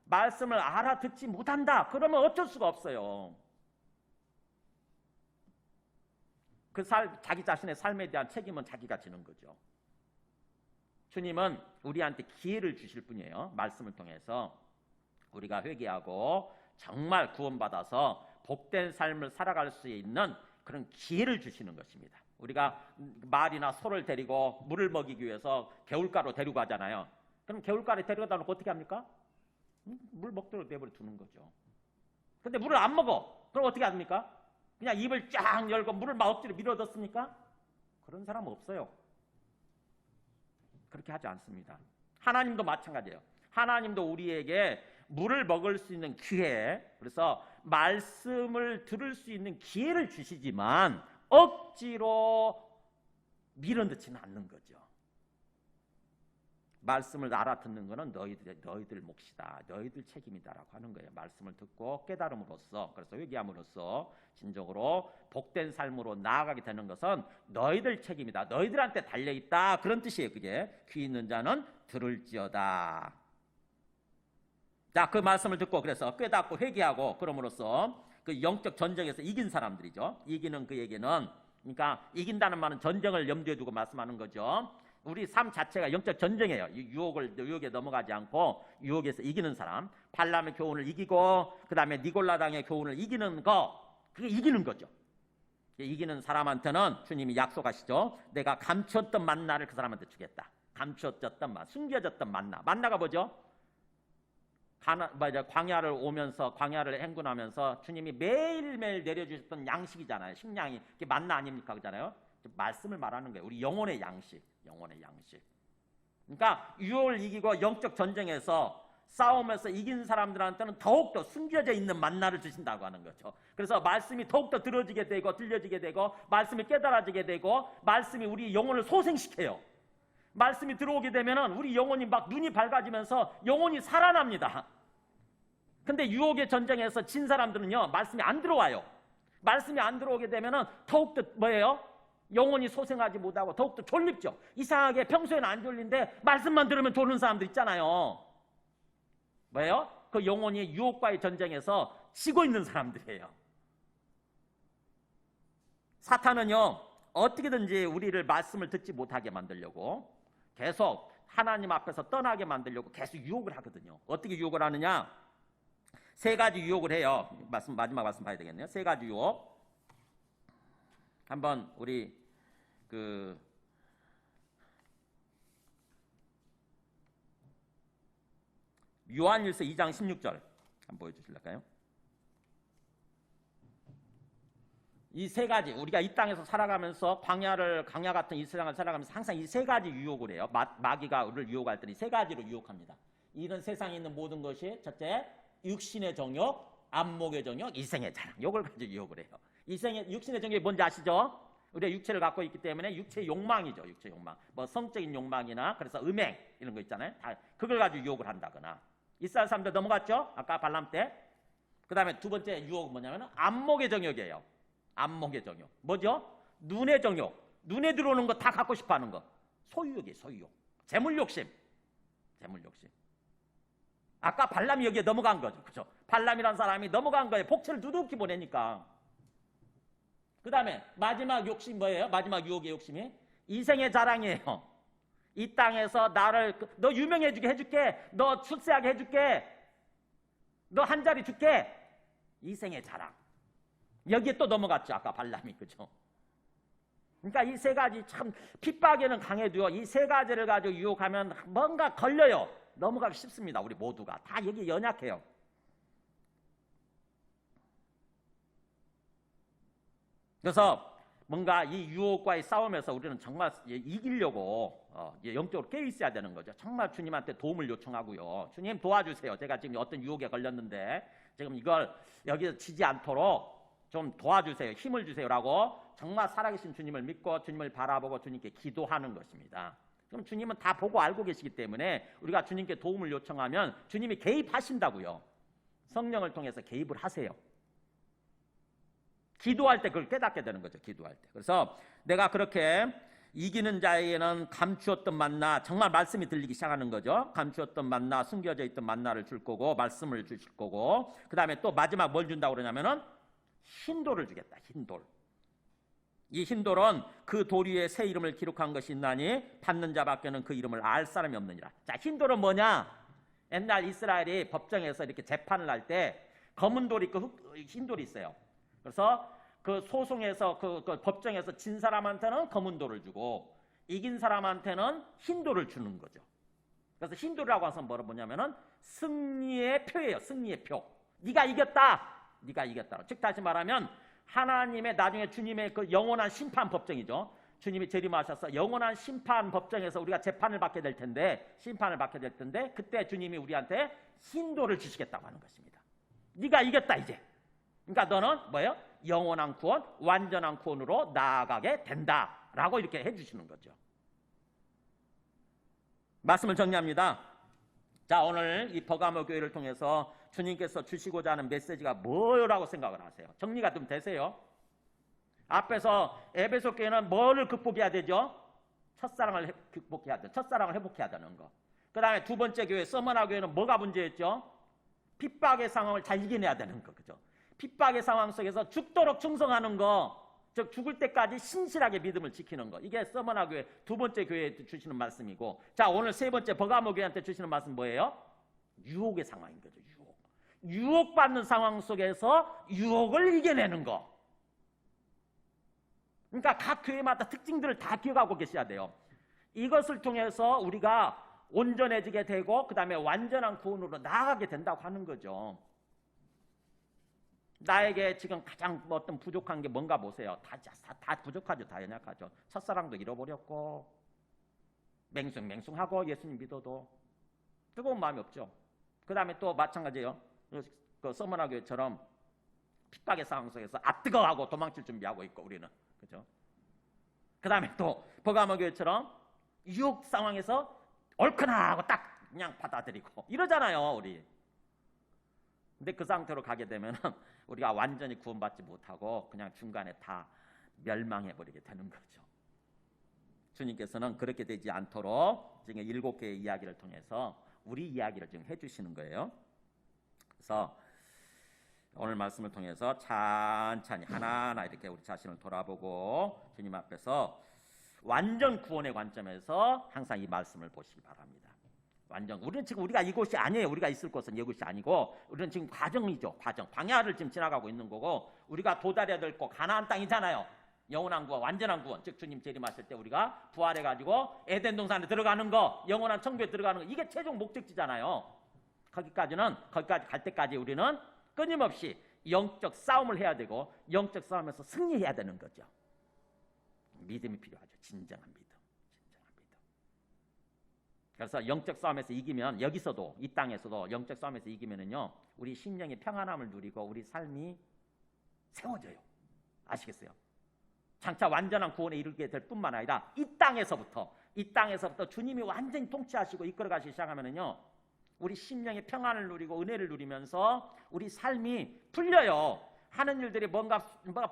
말씀을 알아듣지 못한다. 그러면 어쩔 수가 없어요. 자기 자신의 삶에 대한 책임은 자기가 지는 거죠. 주님은 우리한테 기회를 주실 분이에요. 말씀을 통해서 우리가 회개하고 정말 구원받아서 복된 삶을 살아갈 수 있는 그런 기회를 주시는 것입니다. 우리가 말이나 소를 데리고 물을 먹이기 위해서 개울가로 데리고 가잖아요. 그럼 개울가에 데려다 놓고 어떻게 합니까? 물 먹도록 내버려 두는 거죠. 근데 물을 안 먹어. 그럼 어떻게 합니까? 그냥 입을 쫙 열고 물을 막 억지로 밀어넣습니까? 그런 사람은 없어요. 그렇게 하지 않습니다. 하나님도 마찬가지예요. 하나님도 우리에게 물을 먹을 수 있는 기회, 그래서 말씀을 들을 수 있는 기회를 주시지만 억지로 밀어넣지는 않는 거죠. 말씀을 알아듣는 것은 너희들 몫이다. 너희들 책임이다라고 하는 거예요. 말씀을 듣고 깨달음으로써, 그래서 회개함으로써 진정으로 복된 삶으로 나아가게 되는 것은 너희들 책임이다. 너희들한테 달려있다. 그런 뜻이에요. 그게 귀 있는 자는 들을지어다. 자, 그 말씀을 듣고 그래서 깨닫고 회개하고 그럼으로써 그 영적 전쟁에서 이긴 사람들이죠. 이기는 그에게는, 그러니까 이긴다는 말은 전쟁을 염두에 두고 말씀하는 거죠. 우리 삶 자체가 영적 전쟁이에요. 유혹에 넘어가지 않고 유혹에서 이기는 사람, 발람의 교훈을 이기고 그 다음에 니골라당의 교훈을 이기는 거, 그게 이기는 거죠. 이기는 사람한테는 주님이 약속하시죠. 내가 감추었던 만나를 그 사람한테 주겠다. 감추어졌던 만나, 숨겨졌던 만나. 만나가 뭐죠? 광야를 오면서 광야를 행군하면서 주님이 매일매일 내려주셨던 양식이잖아요. 식량이 이게 만나 아닙니까? 그잖아요. 말씀을 말하는 거예요. 우리 영혼의 양식, 영혼의 양식. 그러니까 유혹을 이기고 영적 전쟁에서 싸움에서 이긴 사람들한테는 더욱더 숨겨져 있는 만나를 주신다고 하는 거죠. 그래서 말씀이 더욱더 들어지게 되고 들려지게 되고 말씀이 깨달아지게 되고 말씀이 우리 영혼을 소생시켜요. 말씀이 들어오게 되면은 우리 영혼이 막 눈이 밝아지면서 영혼이 살아납니다. 근데 유혹의 전쟁에서 진 사람들은요, 말씀이 안 들어와요. 말씀이 안 들어오게 되면은 더욱더 뭐예요? 영혼이 소생하지 못하고 더욱더 졸립죠. 이상하게 평소에는 안 졸린데 말씀만 들으면 졸는 사람들 있잖아요. 뭐예요? 그 영혼이 유혹과의 전쟁에서 지고 있는 사람들이에요. 사탄은요, 어떻게든지 우리를 말씀을 듣지 못하게 만들려고 계속 하나님 앞에서 떠나게 만들려고 계속 유혹을 하거든요. 어떻게 유혹을 하느냐? 세 가지 유혹을 해요. 마지막 말씀 봐야 되겠네요. 세 가지 유혹. 한번 우리 요한일서 2장 16절 한번 보여주실까요? 이 세 가지, 우리가 이 땅에서 살아가면서 광야 같은 이 세상을 살아가면서 항상 이 세 가지 유혹을 해요. 마귀가 우리를 유혹할 때는 세 가지로 유혹합니다. 이런 세상에 있는 모든 것이 첫째, 육신의 정욕, 안목의 정욕, 이생의 자랑. 이걸 가지고 유혹을 해요. 육신의 정욕이 뭔지 아시죠? 우리가 육체를 갖고 있기 때문에 육체의 욕망이죠. 육체의 욕망. 뭐 성적인 욕망이나 그래서 음행 이런 거 있잖아요. 다 그걸 가지고 유혹을 한다거나. 이스라엘 사람들 넘어갔죠? 아까 발람 때. 그 다음에 두 번째 유혹은 뭐냐면 안목의 정욕이에요. 안목의 정욕. 뭐죠? 눈의 정욕. 눈에 들어오는 거 다 갖고 싶어 하는 거. 소유욕이에요. 소유욕. 재물욕심. 재물욕심. 아까 발람이 여기에 넘어간 거죠. 그렇죠? 발람이라는 사람이 넘어간 거예요. 복채를 두둑히 보내니까. 그 다음에 마지막 욕심 뭐예요? 마지막 유혹의 욕심이 이생의 자랑이에요. 이 땅에서 나를 너 유명해지게 해줄게. 너 출세하게 해줄게. 너 한 자리 줄게. 이생의 자랑. 여기에 또 넘어갔죠. 아까 발람이. 그죠? 그러니까 이 세 가지 참 핍박에는 강해도요. 이 세 가지를 가지고 유혹하면 뭔가 걸려요. 넘어가기 쉽습니다. 우리 모두가. 다 여기 연약해요. 그래서 뭔가 이 유혹과의 싸움에서 우리는 정말 이기려고 영적으로 깨어 있어야 되는 거죠. 정말 주님한테 도움을 요청하고요. 주님 도와주세요. 제가 지금 어떤 유혹에 걸렸는데 지금 이걸 여기서 지지 않도록 좀 도와주세요. 힘을 주세요라고 정말 살아계신 주님을 믿고 주님을 바라보고 주님께 기도하는 것입니다. 그럼 주님은 다 보고 알고 계시기 때문에 우리가 주님께 도움을 요청하면 주님이 개입하신다고요. 성령을 통해서 개입을 하세요. 기도할 때 그걸 깨닫게 되는 거죠. 기도할 때. 그래서 내가 그렇게 이기는 자에게는 감추었던 만나, 정말 말씀이 들리기 시작하는 거죠. 감추었던 만나, 숨겨져 있던 만나를 줄 거고 말씀을 주실 거고 그 다음에 또 마지막 뭘 준다고 그러냐면은 흰돌을 주겠다. 흰돌. 이 흰돌은 그 돌 위에 새 이름을 기록한 것이 있나니 받는 자밖에는 그 이름을 알 사람이 없느니라. 자, 흰돌은 뭐냐? 옛날 이스라엘이 법정에서 이렇게 재판을 할 때 검은 돌이 있고 흰 돌이 있어요. 그래서 그 소송에서 그 법정에서 진 사람한테는 검은 돌을 주고 이긴 사람한테는 흰 돌을 주는 거죠. 그래서 흰 돌이라고 해서 뭐냐면은 승리의 표예요. 승리의 표. 네가 이겼다. 네가 이겼다. 즉 다시 말하면 하나님의 나중에 주님의 그 영원한 심판 법정이죠. 주님이 재림하셔서 영원한 심판 법정에서 우리가 재판을 받게 될 텐데 심판을 받게 될 텐데 그때 주님이 우리한테 흰 돌을 주시겠다고 하는 것입니다. 네가 이겼다 이제. 그러니까 너는 뭐예요? 영원한 구원, 완전한 구원으로 나아가게 된다라고 이렇게 해주시는 거죠. 말씀을 정리합니다. 자, 오늘 이 버가모 교회를 통해서 주님께서 주시고자 하는 메시지가 뭐라고 생각을 하세요? 정리가 좀 되세요? 앞에서 에베소 교회는 뭐를 극복해야 되죠? 첫사랑을 극복해야 돼. 첫사랑을 회복해야 되는 거. 그 다음에 두 번째 교회 서머나 교회는 뭐가 문제였죠? 핍박의 상황을 잘 이겨내야 되는 거. 그죠? 핍박의 상황 속에서 죽도록 충성하는 거, 즉 죽을 때까지 신실하게 믿음을 지키는 거. 이게 서머나 교회 두 번째 교회에 주시는 말씀이고, 자, 오늘 세 번째 버가모 교회한테 주시는 말씀 뭐예요? 유혹의 상황인 거죠. 유혹받는 상황 속에서 유혹을 이겨내는 거. 그러니까 각 교회마다 특징들을 다 기억하고 계셔야 돼요. 이것을 통해서 우리가 온전해지게 되고 그 다음에 완전한 구원으로 나아가게 된다고 하는 거죠. 나에게 지금 가장 어떤 부족한 게 뭔가 보세요. 다 부족하죠. 다 연약하죠. 첫사랑도 잃어버렸고 맹숭맹숭하고 예수님 믿어도 뜨거운 마음이 없죠. 그 다음에 또 마찬가지예요. 그 서머나 교회처럼 핍박의 상황 속에서 뜨거워하고 도망칠 준비하고 있고 우리는 그죠? 그 다음에 또 버가모 교회처럼 유혹 상황에서 옳거나 하고 딱 그냥 받아들이고 이러잖아요 우리. 근데 그 상태로 가게 되면 우리가 완전히 구원받지 못하고 그냥 중간에 다 멸망해버리게 되는 거죠. 주님께서는 그렇게 되지 않도록 지금 7개의 이야기를 통해서 우리 이야기를 지금 해주시는 거예요. 그래서 오늘 말씀을 통해서 천천히 하나하나 이렇게 우리 자신을 돌아보고 주님 앞에서 완전 구원의 관점에서 항상 이 말씀을 보시기 바랍니다. 완전 우리는 지금 우리가 이곳이 아니에요. 우리가 있을 곳은 이곳이 아니고 우리는 지금 과정이죠. 과정. 광야를 지금 지나가고 있는 거고 우리가 도달해야 될 곳 가나안 땅이잖아요. 영원한 구원, 완전한 구원. 즉 주님 재림하실 때 우리가 부활해가지고 에덴 동산에 들어가는 거, 영원한 천국에 들어가는 거 이게 최종 목적지잖아요. 거기까지 갈 때까지 우리는 끊임없이 영적 싸움을 해야 되고 영적 싸움에서 승리해야 되는 거죠. 믿음이 필요하죠. 진정한 믿음. 그래서 영적 싸움에서 이기면 여기서도 이 땅에서도 영적 싸움에서 이기면은요 우리 심령의 평안함을 누리고 우리 삶이 세워져요. 아시겠어요? 장차 완전한 구원에 이르게 될 뿐만 아니라 이 땅에서부터 주님이 완전히 통치하시고 이끌어가시기 시작하면은요 우리 심령의 평안을 누리고 은혜를 누리면서 우리 삶이 풀려요. 하는 일들이 뭔가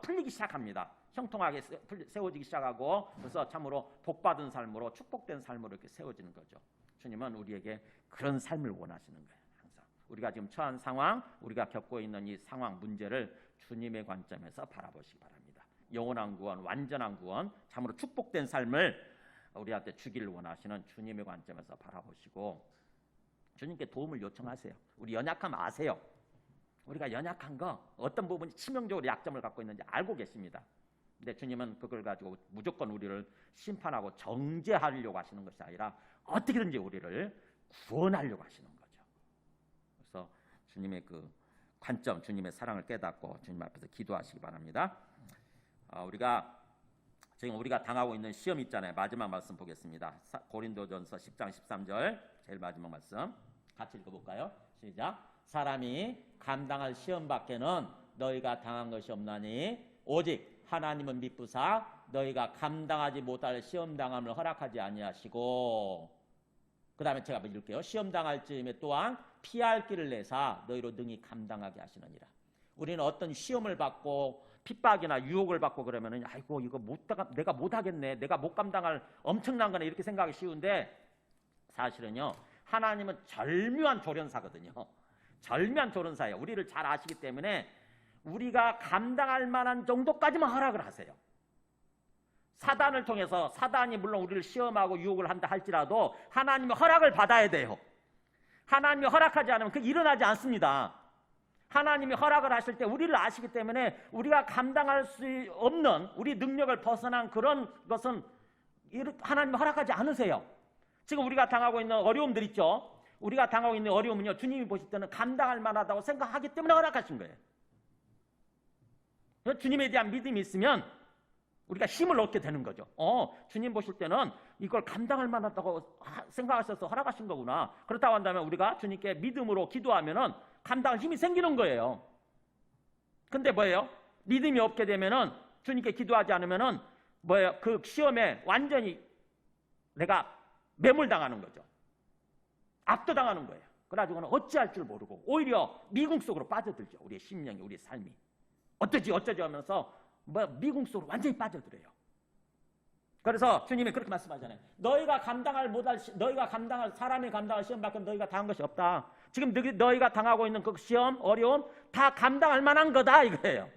풀리기 시작합니다. 형통하게 세워지기 시작하고 그래서 참으로 복받은 삶으로 축복된 삶으로 이렇게 세워지는 거죠. 주님은 우리에게 그런 삶을 원하시는 거예요. 항상 우리가 지금 처한 상황, 우리가 겪고 있는 이 상황 문제를 주님의 관점에서 바라보시기 바랍니다. 영원한 구원, 완전한 구원, 참으로 축복된 삶을 우리한테 주기를 원하시는 주님의 관점에서 바라보시고 주님께 도움을 요청하세요. 우리 연약함 아세요? 우리가 연약한 거 어떤 부분이 치명적으로 약점을 갖고 있는지 알고 계십니다. 근데 주님은 그걸 가지고 무조건 우리를 심판하고 정죄하려고 하시는 것이 아니라 어떻게든지 우리를 구원하려고 하시는 거죠. 그래서 주님의 그 관점, 주님의 사랑을 깨닫고 주님 앞에서 기도하시기 바랍니다. 지금 우리가 당하고 있는 시험 있잖아요. 마지막 말씀 보겠습니다. 고린도전서 10장 13절 제일 마지막 말씀 같이 읽어볼까요? 시작. 사람이 감당할 시험밖에는 너희가 당한 것이 없나니 오직 하나님은 미쁘사 너희가 감당하지 못할 시험당함을 허락하지 아니하시고 그 다음에 제가 한번 읽을게요. 시험당할 즈음에 또한 피할 길을 내사 너희로 능히 감당하게 하시느니라. 우리는 어떤 시험을 받고 핍박이나 유혹을 받고 그러면은 아이고 이거 내가 못하겠네, 내가 못 감당할 엄청난 거네 이렇게 생각하기 쉬운데 사실은요 하나님은 절묘한 조련사거든요. 절묘한 조련사예요. 우리를 잘 아시기 때문에 우리가 감당할 만한 정도까지만 허락을 하세요. 사단을 통해서 사단이 물론 우리를 시험하고 유혹을 한다 할지라도 하나님의 허락을 받아야 돼요. 하나님이 허락하지 않으면 그게 일어나지 않습니다. 하나님이 허락을 하실 때 우리를 아시기 때문에 우리가 감당할 수 없는 우리 능력을 벗어난 그런 것은 하나님이 허락하지 않으세요. 지금 우리가 당하고 있는 어려움들 있죠. 우리가 당하고 있는 어려움은요 주님이 보실 때는 감당할 만하다고 생각하기 때문에 허락하신 거예요. 주님에 대한 믿음이 있으면 우리가 힘을 얻게 되는 거죠. 주님 보실 때는 이걸 감당할 만하다고 생각하셔서 허락하신 거구나. 그렇다고 한다면 우리가 주님께 믿음으로 기도하면은 감당할 힘이 생기는 거예요. 근데 뭐예요? 믿음이 없게 되면은 주님께 기도하지 않으면은 뭐예요? 그 시험에 완전히 내가 매몰당하는 거죠. 압도당하는 거예요. 그래가지고는 어찌할 줄 모르고 오히려 미궁 속으로 빠져들죠. 우리의 심령이, 우리의 삶이. 어쩌지 하면서 미궁 속으로 완전히 빠져들어요. 그래서 주님이 그렇게 말씀하잖아요. 너희가 감당할 사람이 감당할 시험밖에 너희가 당한 것이 없다. 지금 너희가 당하고 있는 그 시험, 어려움 다 감당할 만한 거다 이거예요.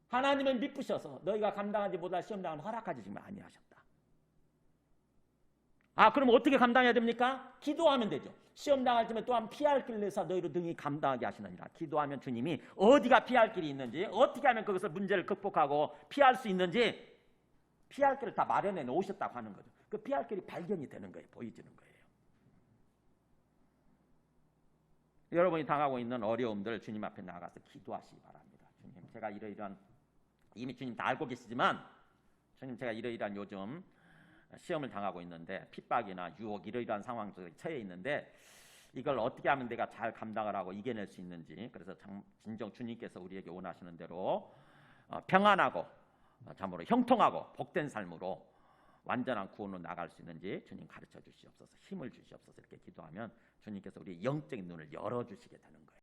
하나님은 미쁘셔서 너희가 감당하지 못할 시험당을 허락하지 지금 아니하셨다. 그럼 어떻게 감당해야 됩니까? 기도하면 되죠. 시험 당할 쯤에 또한 피할 길을 내서 너희로 능히 감당하게 하시느니라. 기도하면 주님이 어디가 피할 길이 있는지, 어떻게 하면 거기서 문제를 극복하고 피할 수 있는지 피할 길을 다 마련해 놓으셨다고 하는 거죠. 그 피할 길이 발견이 되는 거예요. 보여지는 거예요. 여러분이 당하고 있는 어려움들 주님 앞에 나가서 기도하시기 바랍니다. 주님, 제가 이러이러한, 이미 주님 다 알고 계시지만 주님, 제가 이러이러한 요즘 시험을 당하고 있는데, 핍박이나 유혹 이러이러한 상황 속에 처해 있는데 이걸 어떻게 하면 내가 잘 감당을 하고 이겨낼 수 있는지, 그래서 진정 주님께서 우리에게 원하시는 대로 평안하고 참으로 형통하고 복된 삶으로 완전한 구원으로 나갈 수 있는지 주님 가르쳐 주시옵소서, 힘을 주시옵소서. 이렇게 기도하면 주님께서 우리 영적인 눈을 열어주시게 되는 거예요.